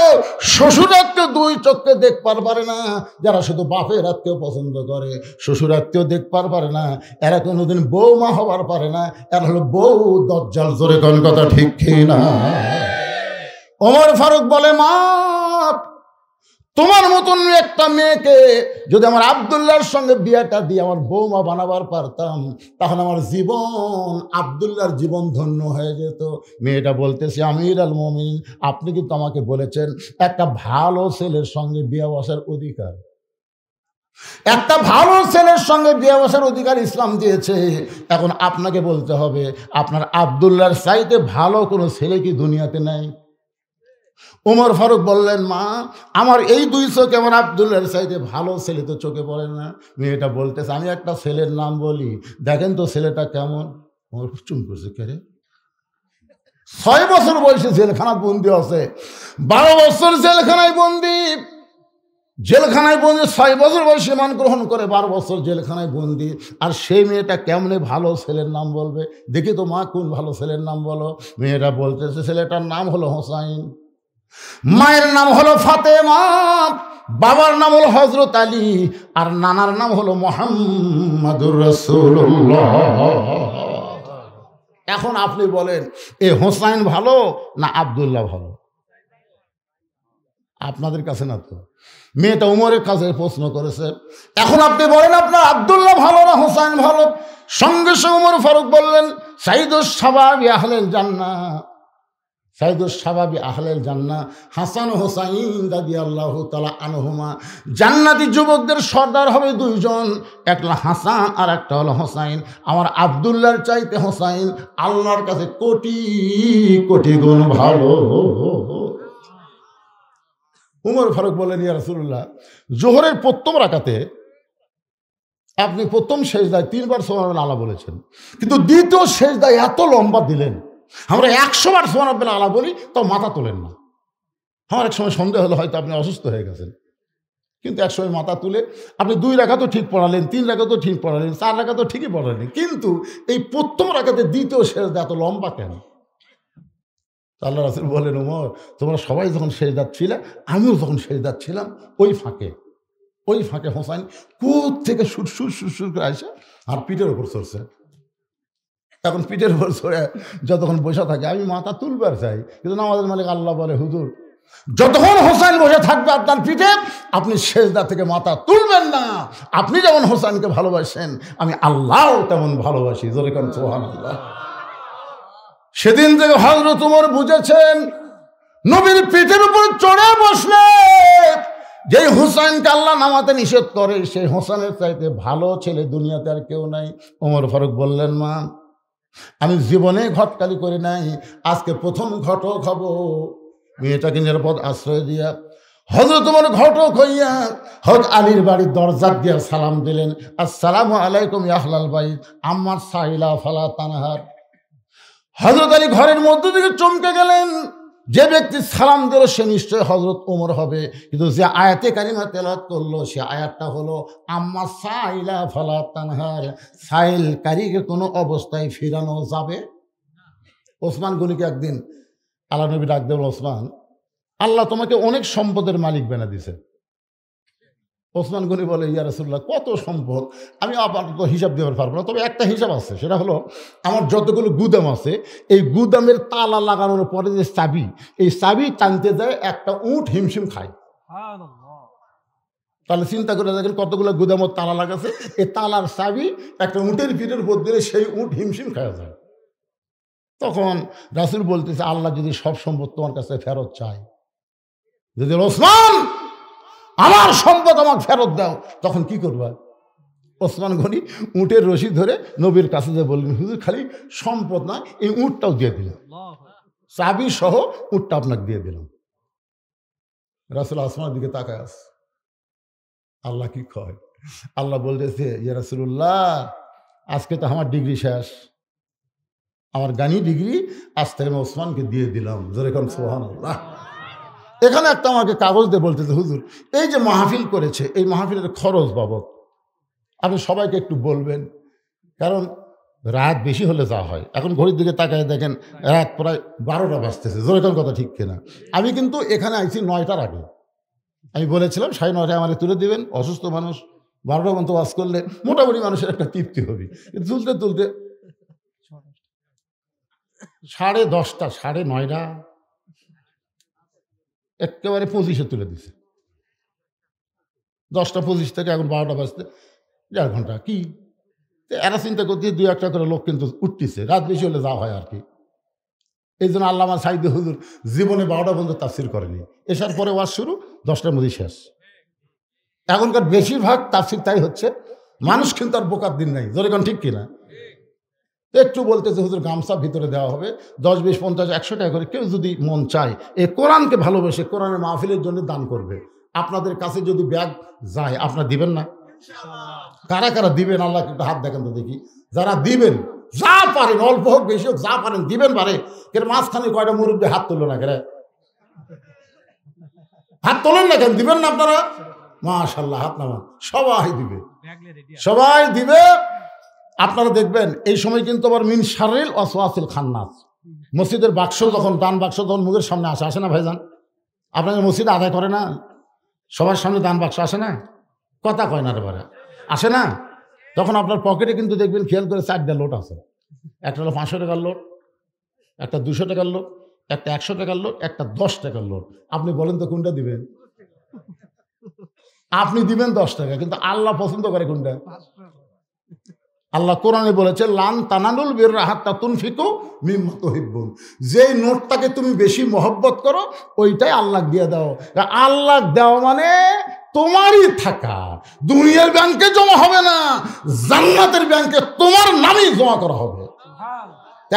শ্বশুর আত্মীয় 2 চোখকে দেখবার পারে না। যারা শুধু বাপের আত্মীয় পছন্দ করে, শ্বশুর আত্মীয় দেখবার পারে না, এরা কোনোদিন বৌমা হবার পারে না। এরা হলো বউ দজ্জাল। জোরে কোন কথা ঠিক না? ওমর ফারুক বলে, মা তোমার মতন একটা মেয়েকে যদি আমার আব্দুল্লাহর সঙ্গে বিয়েটা দিয়ে আমার বৌমা বানাবার পারতাম, তাহলে আমার জীবন, আব্দুল্লাহর জীবন ধন্য হয়ে যেত। মেয়েটা বলতেছে, আমির আল মুমিনিন, আপনি কিন্তু আমাকে বলেছেন একটা ভালো ছেলের সঙ্গে বিয়ে বসার অধিকার, একটা ভালো ছেলের সঙ্গে বিয়ে বসার অধিকার ইসলাম দিয়েছে। এখন আপনাকে বলতে হবে আপনার আব্দুল্লাহর চাইতে ভালো কোনো ছেলে কি দুনিয়াতে নাই? ওমর ফারুক বললেন, মা আমার এই 2 চোখে আমার আব্দুল্লাহর চাইতে ভালো ছেলে তো চোখে পড়ে না। মেয়েটা বলতেছে, আমি একটা ছেলের নাম বলি, দেখেন তো ছেলেটা কেমন। ওমর চুম করছে, কে রে? 6 বছর বয়সে জেলখানা বন্দি আছে, 12 বছর জেলখানায় বন্দি। জেলখানায় বন্দি 6 বছর বয়সে মান গ্রহণ করে, 12 বছর জেলখানায় বন্দি। আর সেই মেয়েটা কেমনে ভালো ছেলের নাম বলবে? দেখি তো মা কোন ভালো ছেলের নাম বলো। মেয়েটা বলতেছে, ছেলেটার নাম হলো হোসাইন, মায়ের নাম হলো ফাতেমা, বাবার নাম হলো হযরত আলী, আর নানার নাম হলো মুহাম্মাদুর রাসূলুল্লাহ। এখন আপনি বলেন, এ হোসাইন ভালো না আব্দুল্লাহ ভালো? আপনাদের কাছে না তো, মেয়েটা উমরের কাছে প্রশ্ন করেছে। এখন আপনি বলেন আপনার আব্দুল্লাহ ভালো না হোসাইন ভালো? সঙ্গে সঙ্গে উমর ফারুক বললেন, সাইয়্যিদুস শাবাবি আহলিল জান্নাহ, সাইয়্যিদুস শাবাবি আহলিল জান্নাহ হাসান ও হোসাইন রাদিয়াল্লাহু তাআলা আনহুমা। জান্নাতি যুবকদের সর্দার হবে 2 জন, একটা হাসান আর একটা হলো হোসাইন। আমার আব্দুল্লাহর চাইতে হোসাইন আল্লাহর কাছে কোটি কোটি গুণ ভালো। উমর ফারুক বলেন, ইয়া রাসূলুল্লাহ, জোহরের প্রথম রাকাতে আপনি প্রথম সেজদায় 3 বার সুবহানাল্লাহ বলেছেন, কিন্তু দ্বিতীয় সেজদায় এত লম্বা দিলেন, আমরা 100 বার সুবহানাল্লাহ বলি তো মাথা তোলেন না। আমার এক সময় সন্দেহ হলো হয়তো আপনি অসুস্থ হয়ে গেছেন, কিন্তু এক সময় মাথা তুলে আপনি 2 রাকাতও ঠিক পড়ালেন, 3 রাকাতও ঠিক পড়ালেন, 4 রাকাতও ঠিকই পড়ালেন, কিন্তু এই প্রথম রাকাতে দ্বিতীয় সেজদা এত লম্বা কেন? আল্লাহ রাসূল বলেন, ওমর তোমরা সবাই যখন সেজদাত ছিলে, আমিও যখন সেজদাত ছিলাম, ওই ফাঁকে হোসাইন কোথ থেকে সুর করে আসে আর পিঠের উপর চড়ছে। এখন পিঠের উপর চড়ে যতক্ষণ বসে থাকে আমি মাথা তুলবার চাই, কিন্তু আমাদের মালিক আল্লাহ বলে, হুজুর যতক্ষণ হোসাইন বসে থাকবে আপনার পিঠে, আপনি সেজদা থেকে মাথা তুলবেন না। আপনি যেমন হোসাইনকে ভালোবাসেন, আমি আল্লাহ তেমন ভালোবাসি। জোরে কোন সুবহানাল্লাহ। সেদিন থেকে হযরত ওমর বুঝেছেন, নবীর পিঠের উপর চড়ে বসলে যেই হোসাইনকে আল্লাহ নামাতে নিষেধ করে, সেই হোসেনের চাইতে ভালো ছেলে দুনিয়াতে আর কেউ নাই। ওমর ফারুক বললেন, মা আমি জীবনে ঘটকালি করি নাই, আজকে প্রথম ঘটক হব। মেয়েটাকে নিরাপদ আশ্রয় দিয়া হযরত ওমর ঘটক হইয়া হযরত আলীর বাড়ির দরজা দিয়া সালাম দিলেন, আসসালামু আলাইকুম ইয়া আহলাল বাইত আম্মার সাইলা ফালা তানহার। হযরত আলী ঘরের মধ্য থেকে চমকে গেলেন। যে ব্যক্তি সালাম দিল সে নিশ্চয় হযরত ওমর হবে, কিন্তু যে আয়াতে কারিমা তেলাওয়াত করলো সে আয়াতটা হলো আম্মা সাইলা ফালা তানহার, সাইল কারীকে কোনো অবস্থায় ফিরানো যাবে। ওসমান গনিকে একদিন আল্লাহ নবী ডাক দেন, ওসমান আল্লাহ তোমাকে অনেক সম্পদের মালিক বানা দিয়েছে। ওসমান গনি বলে, ইয়া রাসূলুল্লাহ কত সম্পদ, আমি আপাতত হিসাব দিতে পারবো না, তবে একটা হিসাব আছে, সেটা হলো আমার যতগুলো গুদাম আছে, এই গুদামের তালা লাগানোর পরে যে চাবি, এই চাবি টানতে যায় একটা উট হিমশিম খায়। তাহলে চিন্তা করে দেখেন কতগুলো গুদামত তালা লাগাছে, এই তালার চাবি একটা উঁটের পিঠের উপর দিলে সেই উঁট হিমশিম খাওয়া যায়। তখন রাসূল বলতেছে, আল্লাহ যদি সব সম্পদ তোমার কাছে ফেরত চায়, যদি ওসমান আমার সম্পদ আমাকে ফেরত দাও, তখন কি করবা? ওসমান গনি উঁটের রশি ধরে নবীর কাছে যে বললেন, হুজুর খালি সম্পদ না, এই উঁটটাও দিয়ে দিলাম, চাবি সহ উঁটটা আপনাকে দিয়ে দিলাম। রাসূল আসমানের দিকে তাকায় আছে। আল্লাহ কি কয়? আল্লাহ বলতেছে, ইয়া রাসূলুল্লাহ, আজকে তো আমার ডিগ্রি শেষ, আমার গানি ডিগ্রি আজ থেকে আমি ওসমানকে দিয়ে দিলাম। যেরকম সুবহানাল্লাহ। এখানে একটা আমাকে কাগজ দিয়ে বলতেছে, হুজুর এই যে মাহফিল করেছে, এই মাহফিলের খরচ বাবদ আপনি সবাইকে একটু বলবেন, কারণ রাত বেশি হলে যা হয়। এখন ঘড়ির দিকে তাকায় দেখেন রাত প্রায় 12টা বাজতেছে। যেরকম কথা ঠিক কিনা? আমি কিন্তু এখানে আইছি 9টার আগে। আমি বলেছিলাম 9:30 আমাকে তুলে দিবেন, অসুস্থ মানুষ 12টা পর্যন্ত ওয়াজ করলে মোটামুটি মানুষের একটা তৃপ্তি হবে। তুলতে তুলতে 10:30, 9:30, একেবারে 25-এ তুলে দিছে। 10টা 25 থেকে এখন 12টা বাজতে 1.5 ঘন্টা। কি এরা চিন্তা করতে 2-1টা করে লোক কিন্তু উঠতেছে, রাত বেশি হলে যা হয় আর কি। এই জন্য আল্লামা সাঈদী হুজুর জীবনে 12টা পর্যন্ত তাফসীর করেনি। এসার পরে ওয়াজ শুরু, 10টার মধ্যে শেষ। এখনকার বেশিরভাগ তাফসীর তাই হচ্ছে। মানুষ কিন্তু আর বোকার দিন নাই। যেরকম ঠিক কিনা? একটু বলতেছে হুজুর গামছা ভিতরে দেওয়া হবে 10, 20, 50, 100 টাকা করে। কেউ যদি মন চায় এই কোরআনকে ভালোবেসে কোরআনের মাহফিলের জন্য দান করবে। আপনাদের কাছে যদি ব্যাগ যায় আপনারা দিবেন না? কারা কারা দিবেন আল্লাহ একটু হাত দেখেন তো দেখি। যারা দিবেন, যা পারেন, অল্প হোক বেশি হোক, যা পারেন দিবেন। পারে কেন মাঝখানে কয়টা মুরব্বী হাত তুললো না? কেন হাত তোলেন না? কেন দিবেন না আপনারা? মাশাআল্লাহ, হাত নামান। সবাই দিবে, সবাই দিবে। আপনারা দেখবেন এই সময় কিন্তু আবার মিন শাররিল ওয়াসওয়াসিল খান্নাস, মসজিদের বাক্স যখন, দান বাক্স যখন মুখের সামনে আসে না ভাইজান? আপনাদের মসজিদে আদায় করে না? সবার সামনে দান বাক্স আসে না? কথা কয় না রে বারে, আসে না? তখন আপনার পকেটে কিন্তু দেখবেন, খেয়াল করে 4টা লোট আছে। একটা হলো 500 টাকার লোট, একটা 200 টাকার লোট, একটা 100 টাকার লোট, একটা 10 টাকার লোট। আপনি বলেন তো কোনটা দিবেন? আপনি দিবেন 10 টাকা, কিন্তু আল্লাহ পছন্দ করে কোনটা? আল্লাহ কোরআনে বলেছে, লান তানালুল বিররা হাত্তা তুনফিকু মিম্মা তুহিব্বুন। যেই নোটটাকে তুমি বেশি মহব্বত করো ওইটাই আল্লাহ দিয়ে দাও। আল্লাহ দেওয়া মানে তোমারই থাকা, দুনিয়ার ব্যাংকে জমা হবে না, জান্নাতের ব্যাংকে তোমার নামেই জমা করা হবে।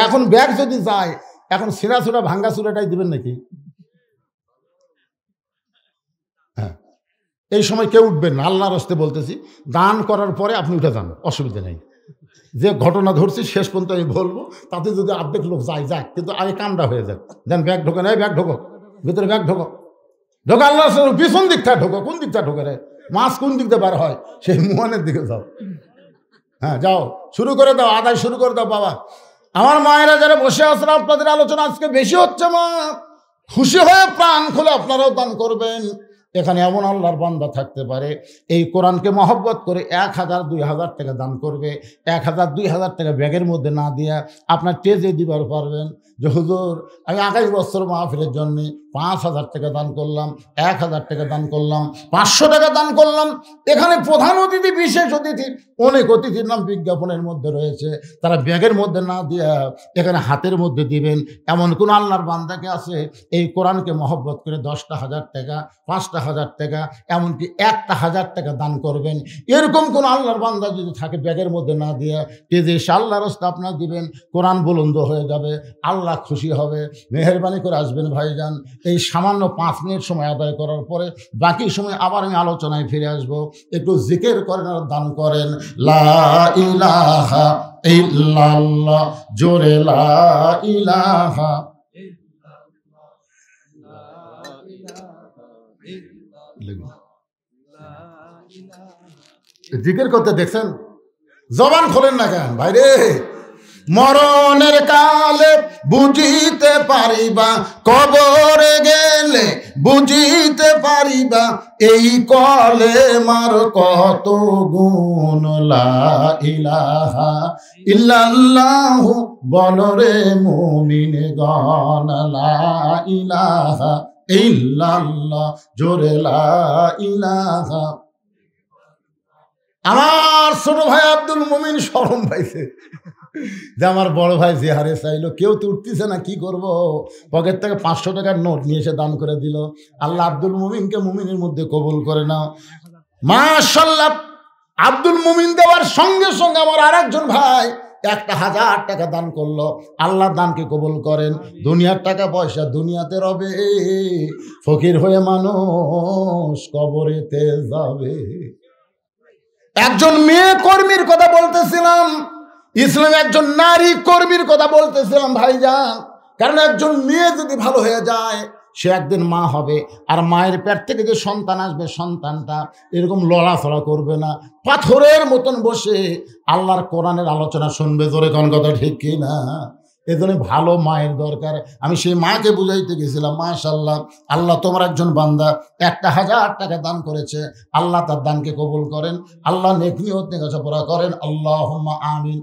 এখন ব্যাগ যদি যায়, এখন ছিঁড়া ছুড়া ভাঙ্গা চুরাটাই দিবেন নাকি? হ্যাঁ, এই সময় কেউ উঠবেন না, আল্লাহর রাস্তে বলতেছি। দান করার পরে আপনি উঠে যান, অসুবিধা নেই। যে ঘটনা ধরছি শেষ পর্যন্ত আমি বলবো, তাতে যদি অর্ধেক লোক যায় যাক, কিন্তু আগে কামটা হয়ে যাক। দেন ব্যাগ ঢোকে না, ব্যাগ ঢোকো ভিতরে, ব্যাগ ঢোকো, ঢোকা। আল্লাহ পিছন দিকটা ঢোকো। কোন দিকটা ঢোকে রে? মাছ কোন দিক দিয়ে বার হয়? সেই মুহানের দিকে যাও। হ্যাঁ যাও, শুরু করে দাও, আদায় শুরু করে দাও। বাবা আমার মায়েরা যারা বসে আছেন, আপনাদের আলোচনা আজকে বেশি হচ্ছে। মা খুশি হয়ে প্রাণ খুলে আপনারাও দান করবেন। এখানে এমন আল্লাহর বান্দা থাকতে পারে এই কোরআনকে মহব্বত করে 1000, 2000 টাকা দান করবে। 1000, 2000 টাকা ব্যাগের মধ্যে না দিয়া আপনার টেজে দিবার পারবেন যে হুজুর আমি আগামী বছর মাহফিলের জন্যে 5000 টাকা দান করলাম, 1000 টাকা দান করলাম, 500 টাকা দান করলাম। এখানে প্রধান অতিথি, বিশেষ অতিথি, অনেক অতিথির নাম বিজ্ঞাপনের মধ্যে রয়েছে। তারা ব্যাগের মধ্যে না দিয়া এখানে হাতের মধ্যে দিবেন। এমন কোন আল্লাহর বান্দাকে আছে এই কোরআনকে মহব্বত করে 10,000 টাকা, 5,000 টাকা, এমনকি 1,000 টাকা দান করবেন? এরকম কোন আল্লাহর বান্দা যদি থাকে ব্যাগের মধ্যে না দিয়া তেজে এসে আল্লাহর রাস্তা আপনার দিবেন, কোরআন বুলন্দ হয়ে যাবে, আল্লাহ খুশি হবে। মেহেরবানি করে আসবেন ভাইজান। এই সামান্য 5 মিনিট সময় আদায় করার পরে বাকি সময় আবার আমি আলোচনায় ফিরে আসব। একটু জিকির করেন আর দান করেন। লা ইলাহা ইল্লাল্লাহ, জোরে লা ইলাহা। জিকির করতে দেখছেন? জবান খোলেন না কেন ভাইরে? মরণের কালে বুঝিতে পারিবা, কবরে গেলে বুঝিতে পারিবা, এই কলেমার কত গুণ। লা ইলাহা ইল্লাল্লাহু বলরে মুমিনগণ, লা ইলাহা ইল্লাল্লাহ, জোরে লা ইলাহা আমার ছোট ভাই আব্দুল মুমিন শরম পাইছে যে আমার বড় ভাই যে হারে চাইলো, কেউ তো উঠতেছে না, কি করব। পকেট থেকে 500 টাকার নোট নিয়ে এসে দান করে দিল। আল্লাহ আব্দুল মুমিনকে মুমিনের মধ্যে কবুল করে নাও। মাশাআল্লাহ। আব্দুল মুমিন দেওয়ার সঙ্গে সঙ্গে আমার আরেকজন ভাই 1000 টাকা দান করলো। আল্লাহ দানকে কবুল করেন। দুনিয়ার টাকা পয়সা দুনিয়াতে রবে, ফকির হয়ে মানুষ কবরেতে যাবে। একজন মেয়ে কর্মীর কথা বলতেছিলাম, ইসলাম একজন নারী কর্মীর কথা বলতেছিলাম ভাইজান। কারণ একজন মেয়ে যদি ভালো হয়ে যায়, সে একদিন মা হবে, আর মায়ের পেট থেকে যে সন্তান আসবে, সন্তানটা এরকম লড়াফড়া করবে না, পাথরের মতন বসে আল্লাহর কোরআনের আলোচনা শুনবে। জোরে কোন কথা ঠিক কি না? এজন্য ভালো মায়ের দরকার। আমি সেই মাকে বুঝাইতে গেছিলাম, মাশাআল্লাহ, আল্লাহ তোমার একজন বান্দা 1000 টাকা দান করেছে, আল্লাহ তার দানকে কবুল করেন, আল্লাহ নেক নিয়ত নেকাশা করেন, আল্লাহুম্মা আমিন।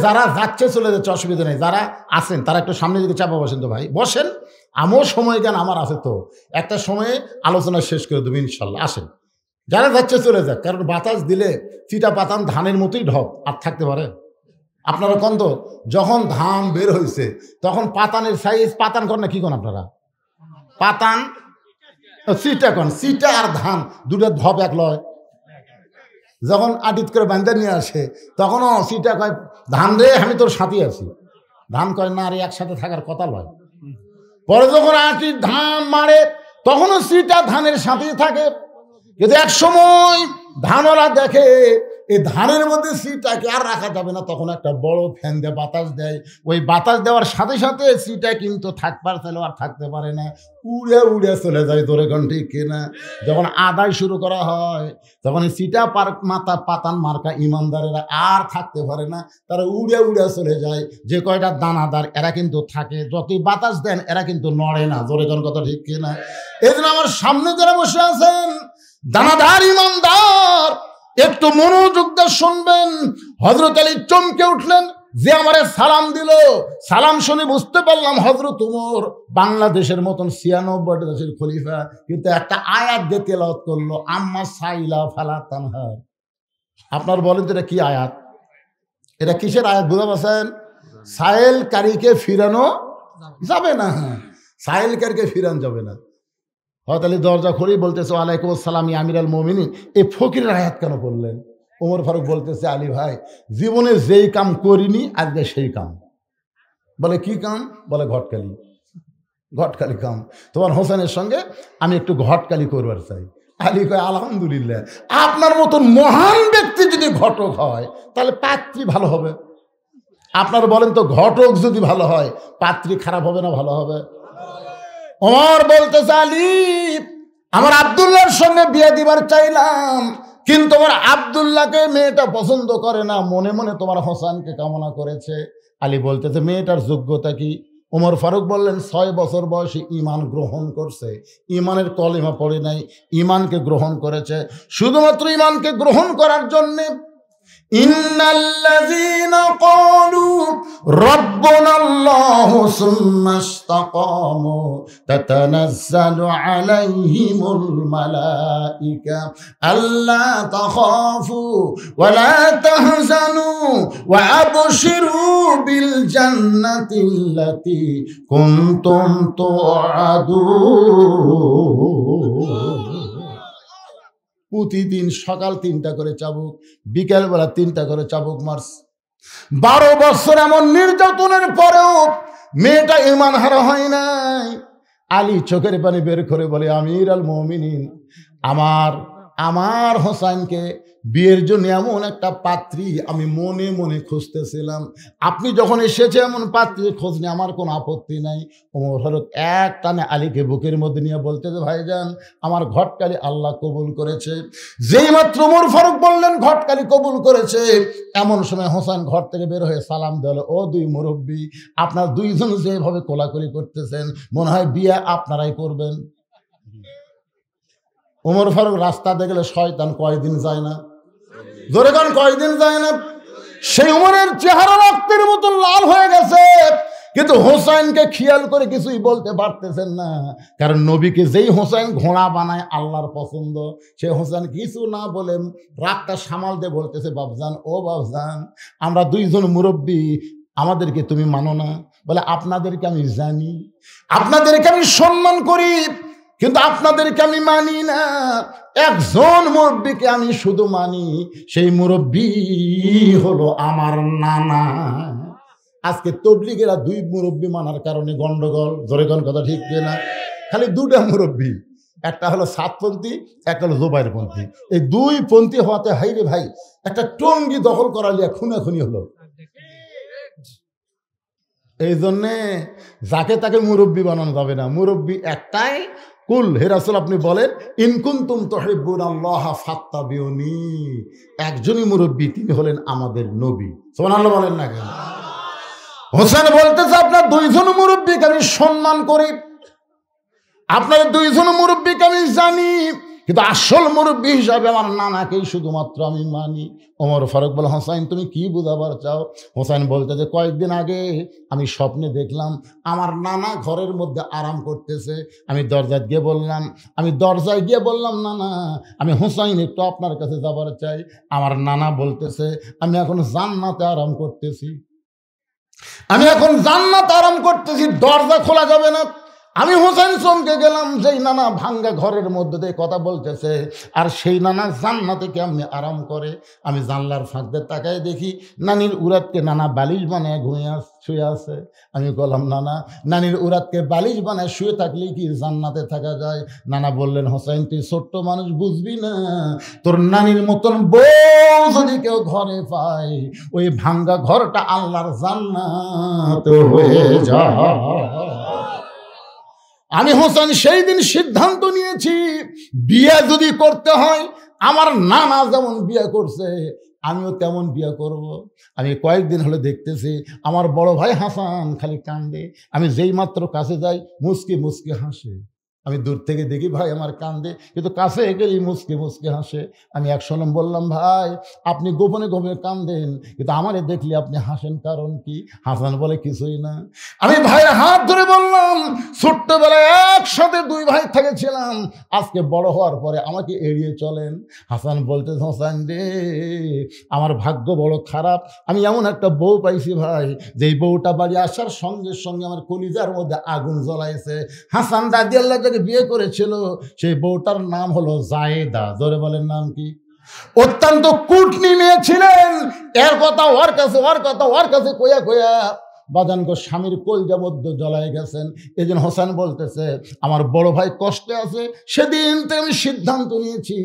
যারা যাচ্ছে চলে যাচ্ছে অসুবিধা নেই, যারা আছেন তারা একটু সামনের দিকে চাপা বসেন তো ভাই, বসেন। আমার সময় জ্ঞান আমার আছে তো, একটা সময়ে আলোচনা শেষ করে দেবো ইনশাল্লাহ। আসেন, যারা যাচ্ছে চলে যাক, কারণ বাতাস দিলে চিটা পাতান ধানের মতোই ঢক আর থাকতে পারে। আপনারা কন তো, যখন ধান বের হয়েছে তখন পাতানের সাইজ, পাতান কর না কি কন আপনারা? পাতান চিটা কন, চিটা আর ধান দুটো ধপ এক লয়। যখন আটিত করে বান্ধা নিয়ে আসে তখনও চিটা কয়, ধান রে আমি তোর সাথে আছি। ধান কয়, না রে একসাথে থাকার কথা লয়। পরে যখন আটির ধান মারে তখনও চিটা ধানের সাথেই থাকে। কিন্তু এক সময় ধানওয়ালা দেখে এই ধানের মধ্যে চিটাকে আর রাখা যাবে না, তখন একটা বড় ফ্যান দিয়ে বাতাস দেয়। ওই বাতাস দেওয়ার সাথে সাথে চিটা কিন্তু থাকবার চাইলেও আর থাকতে পারে না, উড়ে উড়ে চলে যায়। ধরে কোন ঠিক কিনা? যখন আদায় শুরু করা হয় তখন এই চিটা পাতান মার্কা ইমানদারেরা আর থাকতে পারে না, তারা উড়ে উড়ে চলে যায়। যে কয়টা দানাদার এরা কিন্তু থাকে, যতই বাতাস দেন এরা কিন্তু নড়ে না। ধরে কোন কথা ঠিক কিনা? এই জন্য আমার সামনে যারা বসে আছেন দানাদার ইমানদার, একটু মনোযোগ দিয়ে শুনবেন। হযরত আলী চমকে উঠলেন যে আমারে সালাম দিল। সালাম শুনে বুঝতে পারলাম হযরত ওমর বাংলাদেশের মতন 96 দেশের খলিফা, কিন্তু একটা আয়াত দিয়ে তেলাওয়াত করলো, আম্মা সাইলা ফালা তানহার। আপনার বলেন তো এটা কি আয়াত? এটা কিসের আয়াত বুঝতে পারছেন? সাইলকারীকে ফিরানো যাবে না, সাইলকারীকে ফিরানো যাবে না। হযরত আলী দরজা খুলেই বলতেছে, ওয়ালাইকুম আসসালাম ইয়া আমিরাল মুমিনিন। এই ফকিরের আয়াত কেন বললেন? ওমর ফারুক বলতেছে, আলী ভাই, জীবনে যেই কাম করিনি আজকে সেই কাম। বলে কি কাম? বলে ঘটকালি। ঘটকালি কাম। তোমার হোসেনের সঙ্গে আমি একটু ঘটকালি করবার চাই। আলী কয়, আলহামদুলিল্লাহ, আপনার মতন মহান ব্যক্তি যদি ঘটক হয় তাহলে পাত্রী ভালো হবে। আপনার বলেন তো, ঘটক যদি ভালো হয় পাত্রী খারাপ হবে না ভালো হবে? ওমর বলতেছে, আলী, আমার আব্দুল্লাহর সঙ্গে বিয়ে দিবার চাইলাম, কিন্তু আমার আব্দুল্লাহকে মেয়েটা পছন্দ করে না, মনে মনে তোমার হোসেনকে কামনা করেছে। আলী বলতেছে, মেয়েটার যোগ্যতা কি? ওমর ফারুক বললেন, 6 বছর বয়সে ঈমান গ্রহণ করছে, ঈমানের কলেমা পড়ে নাই, ঈমানকে গ্রহণ করেছে। শুধুমাত্র ঈমানকে গ্রহণ করার জন্যে ইন্নাল্লাযীনা ক্বালু রাব্বুনাল্লাহু সুম্মা ইসতাকামু তাতানাজ্জালু আলাইহিমুল মালায়েকা আল্লা তাখাফু ওয়া লা তাহজানু ওয়া আবশিরু বিল জান্নাতিল্লাতী কুনতুম তুআদুন। প্রতিদিন সকাল 3টা করে চাবুক, বিকেলবেলা 3টা করে চাবুক মারছে। 12 বছর এমন নির্যাতনের পরেও মেয়েটা ঈমান হারা হয় নাই। আলী চোখের পানি বের করে বলে, আমির আল মুমিনিন, আমার হোসেনকে বিয়ের জন্য এমন একটা পাত্রী আমি মনে মনে খুঁজতেছিলাম, আপনি যখন এসেছে এমন পাত্রী খোঁজ নিয়ে আমার কোনো আপত্তি নাই। ওমর ফারুক এক টানে আলীকে বুকের মধ্যে নিয়ে বলতেছে, ভাইজান, আমার ঘটকালি আল্লাহ কবুল করেছে। যেই মাত্র ওমর ফারুক বললেন ঘটকালি কবুল করেছে, এমন সময় হোসেন ঘর থেকে বের হয়ে সালাম দিল, ও দুই মুরব্বী, আপনার দুইজন যেভাবে কোলাকুলি করতেছেন মনে হয় বিয়ে আপনারাই করবেন। ওমর ফারুক রাস্তা দেখলে শয়তান কয়দিন যায় না? জোরে গান কয়দিন যায় না? সেই উমরের চেহারা রক্তের মতো লাল হয়ে গেছে। কিন্তু হোসাইনকে খেয়াল করে কিছুই বলতে পারতেছেন না, কারণ নবীকে যেই হোসাইন ঘোড়া বানায় আল্লাহর পছন্দ, সে হোসেন কিছু না বলে রাগটা সামাল দিয়ে বলতেছে, বাবজান ও বাবজান, আমরা দুইজন মুরব্বী, আমাদেরকে তুমি মানো না? বলে আপনাদেরকে আমি জানি, আপনাদেরকে আমি সম্মান করি, কিন্তু আপনাদেরকে আমি মানি না। একজন মুরব্বীকে আমি শুধু মানি, সেই মুরব্বী হলো আমার নানা। আজকে তবলিগেরা দুই মুরব্বী মানার কারণে গন্ডগোল, জোরে কোন কথা ঠিক না? খালি দুটা মুরব্বী, একটা হলো সাতপন্থী, একটা হলো জোবাইরপন্থী। এই দুই পন্থী হওয়াতে হাইরে ভাই একটা টঙ্গি দখল করা লিয়া খুনাখুনি হলো। এই জন্যে যাকে তাকে মুরব্বী বানানো যাবে না, মুরব্বী একটাই। কুল হে রাসূল আপনি বলেন, ইন কুনতুম তুহিব্বুনাল্লাহ ফাত্তাবিউনি, একজনই মুরব্বী, তিনি হলেন আমাদের নবী। সুবহানাল্লাহ বলেন না কেন? হোসেন বলতেছে আপনার দুইজন মুরব্বীকে আমি সম্মান করি, আপনার দুইজন মুরব্বীকে আমি জানি, কিন্তু আসল মুরব্বী হিসাবে আমার নানাকেই শুধুমাত্র আমি মানি। ওমর ফারুক বলে, হোসাইন তুমি কি বুঝাবার চাও? হোসাইন বলতে যে কয়েকদিন আগে আমি স্বপ্নে দেখলাম আমার নানা ঘরের মধ্যে আরাম করতেছে। আমি দরজায় গিয়ে বললাম নানা, আমি হোসাইন একটু আপনার কাছে যাবার চাই। আমার নানা বলতেছে আমি এখন জান্নাতে আরাম করতেছি, দরজা খোলা যাবে না। আমি হোসেন চমকে গেলাম, যেই নানা ভাঙ্গা ঘরের মধ্যে দিয়ে কথা বলতেছে, আর সেই নানা জান্নাতে কেমনি আরাম করে। আমি জানলার ফাঁক দিয়ে তাকায় দেখি নানির উরাতকে নানা বালিশ বানায় শুয়ে আছে। আমি বললাম নানা, নানির উরাতকে বালিশ বানায় শুয়ে থাকলেই কি জান্নাতে থাকা যায়? নানা বললেন, হোসেন তুই ছোট্ট মানুষ, বুঝবি না, তোর নানির মতন বউ যদি কেউ ঘরে পায়, ওই ভাঙ্গা ঘরটা আল্লাহর জান্নাত হয়ে যায়। আমি হোসেন সেই দিন সিদ্ধান্ত নিয়েছি, বিয়ে যদি করতে হয়, আমার নানা যেমন বিয়ে করছে আমিও তেমন বিয়ে করব। আমি কয়েকদিন হলে দেখতেছি আমার বড় ভাই হাসান খালি কান্দে, আমি যেই মাত্র কাছে যাই মুচকি মুচকি হাসে। আমি দূর থেকে দেখি ভাই আমার কান্দে, কিন্তু কাছে গেলেই মুচকি মুচকি হাসে। আমি এক সময় বললাম, ভাই আপনি গোপনে গোপনে কান্দেন, কিন্তু আমারে দেখলে আপনি হাসেন, কারণ কি? হাসান বলে, কিছুই না। আমি ভাইয়ের হাত ধরে বললাম, ছোট্টবেলায় একসাথে দুই ভাই থেকেছিলাম, আজকে বড় হওয়ার পরে আমাকে এড়িয়ে চলেন। হাসান বলতে, হোসেন রে আমার ভাগ্য বড় খারাপ, আমি এমন একটা বউ পাইছি ভাই, যেই বউটা বাড়ি আসার সঙ্গে সঙ্গে আমার কলিজার মধ্যে আগুন জ্বলাইছে। হাসান রাদিয়াল্লাহু তাআলা বিয়ে করেছিল, সেই বউটার নাম হলো জায়েদা। জোরে বলেন নাম কি? অত্যন্ত কুটনি মেয়ে ছিলেন। এর কথা ওর কাছে কইয়া বাজানগো স্বামীর কলজা মধ্যে জ্বলাই গেছেন। এই জন্য হোসেন বলতেছে আমার বড় ভাই কষ্টে আছে, সেদিন থেকে আমি সিদ্ধান্ত নিয়েছি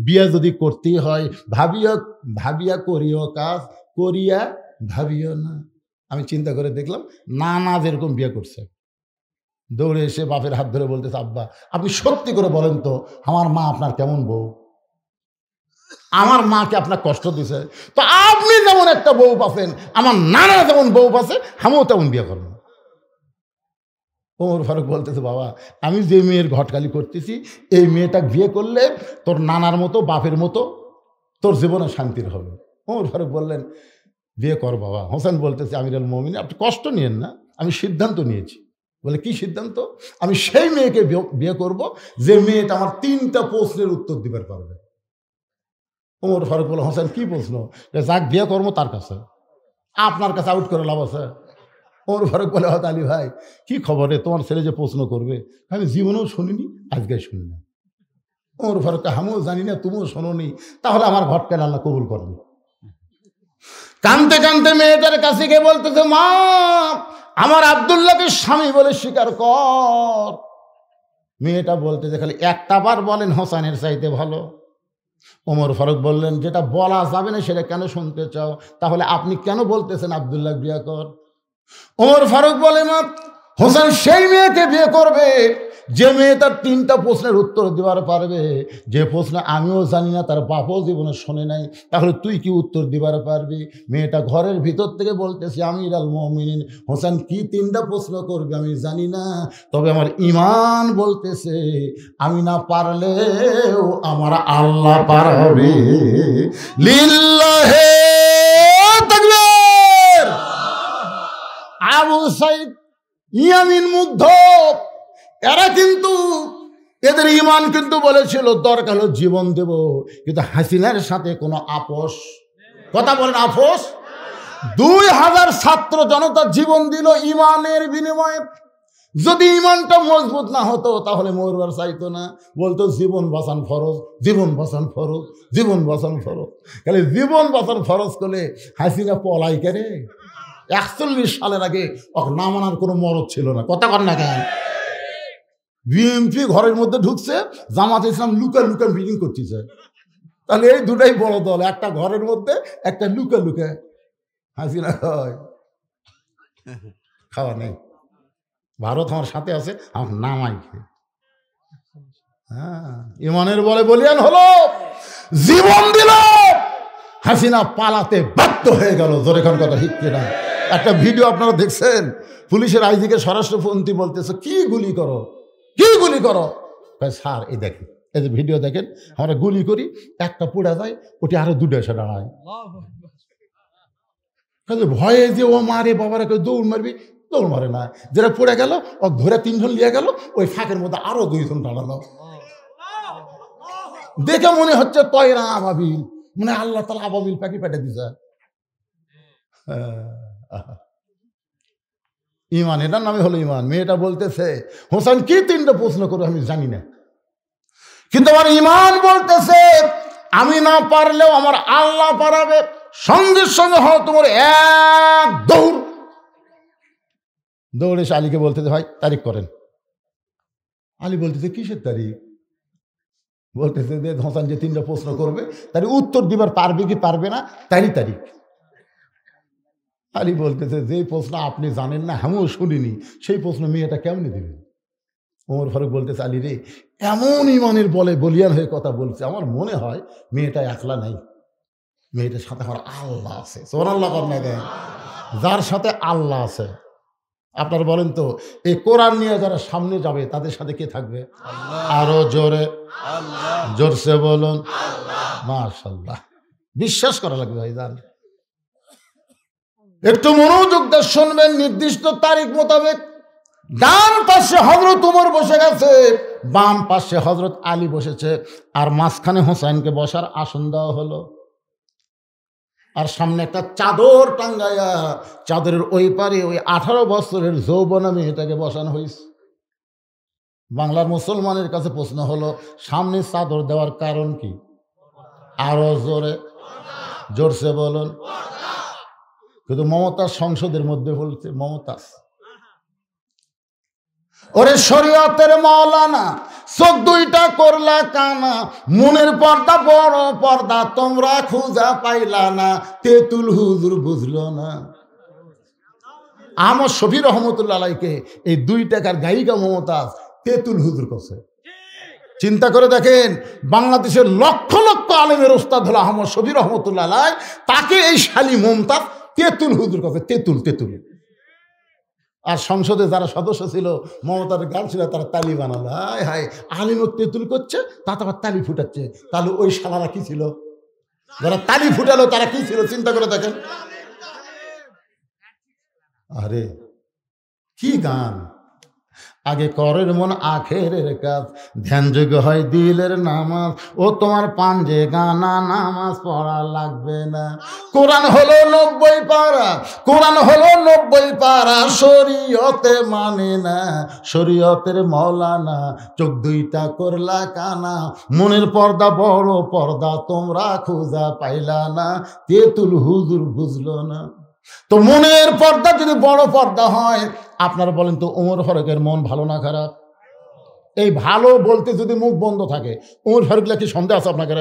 বিয়ে যদি করতেই হয় ভাবিয়া করিও কাজ, করিয়া ভাবিও না। আমি চিন্তা করে দেখলাম নানা যেরকম বিয়ে করছে, দৌড়ে এসে বাপের হাত ধরে বলতেছে, আব্বা আপনি সত্যি করে বলেন তো আমার মা আপনার কেমন বউ? আমার মাকে আপনার কষ্ট দিছে, তো আপনি যেমন একটা বউ পাচ্ছেন, আমার নানা যেমন বউ পাচ্ছে, আমিও তেমন বিয়ে করবো। ওমর ফারুক বলতেছে, বাবা আমি যে মেয়ের ঘটকালি করতেছি, এই মেয়েটা বিয়ে করলে তোর নানার মতো বাপের মতো তোর জীবনে শান্তির হবে। ওমর ফারুক বললেন, বিয়ে কর বাবা। হোসেন বলতেছে, আমিরুল মুমিনিন আপনি কষ্ট নিয়েন না, আমি সিদ্ধান্ত নিয়েছি। বলে কি সিদ্ধান্ত? আমি সেই মেয়েকে বিয়ে করব যে মেয়েটা আমার 3টা প্রশ্নের উত্তর দিবার পারবে। ওমর ফারুক বলে, হোসেন কি প্রশ্ন? যাক বিয়ে করবো তার কাছে, আপনার কাছে আউট করে লাভ আছে? ওমর ফারুক বলে, হত আলী ভাই কি খবরে, তোমার ছেলে যে প্রশ্ন করবে আমি জীবনেও শুনিনি, আজকে শুনি না। ওমর ফারুক, আমিও জানি না, তুমিও শোনোনি, তাহলে আমার ঘটকে আল্লাহ কবুল করবে। কানতে কানতে মেয়েটার কাছে গিয়ে বলতেছে, মা আমার আব্দুল্লাহকে স্বামী বলে স্বীকার কর। মেয়েটা বলতেছে, খালি একটা বার বলেন হোসেনের চাইতে ভালো। ওমর ফারুক বললেন, যেটা বলা যাবে না সেটা কেন শুনতে চাও? তাহলে আপনি কেন বলতেছেন আব্দুল্লাহ বিয়ে কর? ওমর ফারুক বলে, মা হোসেন সেই মেয়েকে বিয়ে করবে যে মেয়ে তার 3টা প্রশ্নের উত্তর দিবার পারবে, যে প্রশ্ন আমিও জানি না, তার বাপও জীবনে শোনে নাই, তাহলে তুই কি উত্তর দিবার পারবি? মেয়েটা ঘরের ভিতর থেকে বলতেছে, আমিরুল মুমিনিন হোসেন কি 3টা প্রশ্ন করবে আমি জানি না, তবে আমার ঈমান বলতেছে আমি না পারলেও আমার আল্লাহ পারবে। লিল্লাহি তাকবীর। আবু সাইদ ইয়ামিন মুগ্ধ। এরা কিন্তু এদের ইমান কিন্তু বলেছিল দরকার হলো জীবন দেব, কিন্তু হাসিনার সাথে কোনো আপোষ, কথা বলেন আপোষ। 2000 ছাত্র জনতা জীবন দিল ইমানের বিনিময়ে। যদি ইমানটা মজবুত না হতো তাহলে মরবার চাইতো না, বলতো জীবন বাঁচান ফরজ, জীবন বাঁচান ফরজ, জীবন বাঁচান ফরজ। তাহলে জীবন বাঁচান ফরজ করলে হাসিনা পলাই কেরে। 41 সালের আগে না মানার কোনো মরদ ছিল না, কথা কর না কেন। বিএনপি ঘরের মধ্যে ঢুকছে, জামাত ইসলাম লুকা লুকা মিটিং করতেছে। তাহলে এই দুটাই বড় দল, একটা ঘরের মধ্যে, একটা লুকা লুকা। হাসিনা হয় খাওয়া নেই, ভারত আমার সাথে আছে, আমার নামাই খেয়ে। হ্যাঁ, ইমানের বলে বলিয়ান হলো, জীবন দিল, হাসিনা পালাতে বাধ্য হয়ে গেল। জোরে খান কথা ঠিক কিনা? একটা ভিডিও আপনারা দেখছেন, পুলিশের আইজিকে স্বরাষ্ট্রমন্ত্রী বলতেছে কি গুলি করো, কি গুলি করো। স্যার এই দেখেন, এই যে ভিডিও দেখেন, আমরা গুলি করি, একটা পুড়া যায়, ওটি আরো দুটো এসে দাঁড়ায়। ভয়ে যে ও মারে বাবারা, কেউ দৌড় মারবি, দৌড় মারে না। যেটা পড়ে গেল ও ধরে 3 জন নিয়ে গেল, ওই ফাঁকের মধ্যে আরো 2 জন দাঁড়ালো। দেখে মনে হচ্ছে তয়রা আবাবিল, মানে আল্লাহ তাআলা আবাবিল পাখি পেটে দিছে। ইমান, এটার নামে হলো ইমান। মেয়েটা বলতেছে হোসেন কি 3টা প্রশ্ন করে আমি জানি না, কিন্তু আমার ইমান বলতেছে আমি না পারলেও আমার আল্লাহ পারাবে। সঙ্গে সঙ্গে হয় তোমার এক দৌড়, দৌড়ে এসে আলীকে বলতেছে ভাই তারিখ করেন। আলী বলতেছে কিসের তারিখ? বলতেছে যে হোসেন যে 3টা প্রশ্ন করবে তার উত্তর দিবার পারবে কি পারবে না তারই তারিখ। আলী বলতেছে যে প্রশ্ন আপনি জানেন না, আমিও শুনিনি, সেই প্রশ্ন মেয়েটা কেমনি দিবে? ওমর ফারুক বলতেছে আলী রে, এমন ইমানের বলে বলিয়ান হয়ে কথা বলছে, আমার মনে হয় মেয়েটা একলা নাই, মেয়েটার সাথে আমার আল্লাহ আছে। সুবহানাল্লাহ করেন না? যার সাথে আল্লাহ আছে, আপনারা বলেন তো, এই কোরআন নিয়ে যারা সামনে যাবে তাদের সাথে কে থাকবে? আরো জোরে জোরসে বলুন মাশাআল্লাহ। বিশ্বাস করা লাগবে ভাই। জান একটু মনোযোগ দিয়ে শুনবেন। নির্দিষ্ট তারিখ মোতাবেক ডান পাশে হযরত ওমর বসে গেছে, বাম পাশে হযরত আলী বসেছে, আর মাঝখানে হোসেনকে বসার আসন দেওয়া হলো। আর সামনে একটা চাদর টাঙ্গাইয়া, চাদরের ওই পারে ওই 18 বছরের যৌবনা মেয়েটাকে বসানো হয়েছে। বাংলার মুসলমানের কাছে প্রশ্ন হলো, সামনে চাদর দেওয়ার কারণ কি? আরো জোরে জোরসে বলুন। কিন্তু মমতাজ সংসদের মধ্যে বলছে, মমতাজ ওরে শরীয়তের মাওলানা, চোখ 2টা করলা কানা, মনের পর্দা বড় পর্দা তোমরা খুঁজা পাইলা না, তেতুল হুজুর বুঝলো না। আমার শফি রহমতুল্লাহ আলাইকে এই 2 টাকার গায়িকা মমতাজ তেতুল হুজুর করছে। চিন্তা করে দেখেন, বাংলাদেশের লক্ষ লক্ষ আলেমের ওস্তাদ হলো আহমদ শফি রহমতুল্লাহ আলাই, তাকে এই শালী মমতাজ তেতুল হুজুর করছে। তেতুল তেতুল। আর সংসদে যারা সদস্য ছিল, মমতার গান ছিল, তারা তালি বানালো। হায় হায়, আলিমক তেতুল করছে, তাতে আবার তালি ফুটাচ্ছে। তাহলে ওই শালারা কি ছিল? যারা তালি ফুটালো তারা কি ছিল? চিন্তা করে দেখেন। আরে কি গান! আগে করের মন আখেরের কাজ, ধ্যান যোগ্য হয় দিলের নামাজ। ও তোমার পাঞ্জে গানা, নামাজ পড়া লাগবে না। কোরআন হলো 90 পারা, কোরআন হলো 90 পারা, শরীয়তে মানে না, শরীয়তের মৌলানা চোখ 2টা করলা কানা, মনের পর্দা বড় পর্দা তোমরা খুঁজা পাইলা না, তেতুল হুজুর বুঝলো না। তো মনের পর্দা যদি বড় পর্দা হয়, আপনারা বলেন তো ওমর ফারুকের মন ভালো না খারাপ? এই ভালো বলতে যদি মুখ বন্ধ থাকে, ওমর ফারুক কি সন্দেহ আছে আপনাকে?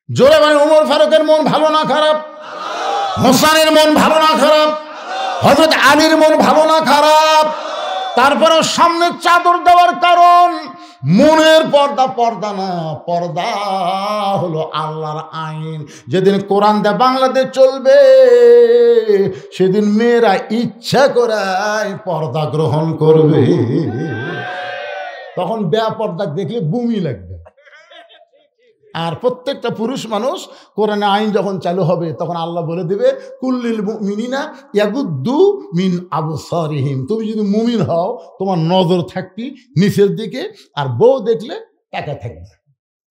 জোরে বলেন, ওমর ফারুকের মন ভালো না খারাপ? হোসেনের মন ভালো না খারাপ? হযরত আলীর মন ভালো না খারাপ? তারপরেও সামনে চাদর দেওয়ার কারণ মনের পর্দা, পর্দা না, পর্দা হলো আল্লাহর আইন। যেদিন কোরআন দেয়া বাংলাদেশ চলবে, সেদিন মেয়েরা ইচ্ছা করায় পর্দা গ্রহণ করবে। তখন বেপর্দা দেখলে বমি লাগবে। আর প্রত্যেকটা পুরুষ মানুষ কোরআনে আইন যখন চালু হবে তখন আল্লাহ বলে দেবে কুল্লিল মুমিনিনা ইয়াগুদ্দু মিন আবসারিহিম। তুমি যদি মুমিন হও তোমার নজর থাকবি নিচের দিকে, আর বউ দেখলে টাকা থাকবে।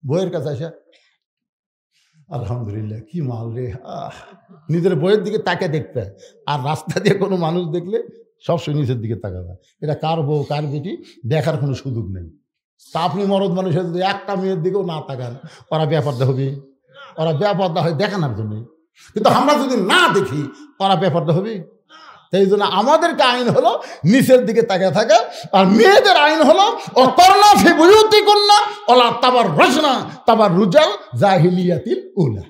বউয়ের কাছে আসা আলহামদুলিল্লাহ কি মাল রে, নিজের বইয়ের দিকে তাকে দেখতে, আর রাস্তা দিয়ে কোনো মানুষ দেখলে সবসময় নিচের দিকে তাকাবে। এটা কার বউ কার বেটি দেখার কোনো সুযোগ নেই। তা আপনি মরদ মানুষের যদি একটা মেয়ের দিকেও না তাকান, ওরা ব্যাপারটা হবে, ওরা ব্যাপারটা হয় দেখানোর জন্য। কিন্তু আমরা যদি না দেখি ওরা ব্যাপারটা হবে। সেই জন্য আমাদেরকে আইন হলো নিচের দিকে তাকিয়ে থাকা, আর মেয়েদের আইন হলো অকর্ণা ফি বুয়ুতিকুন্না ওয়ালা তাবাররুজনা তাবাররুজাল জাহিলিয়াতিল উলা।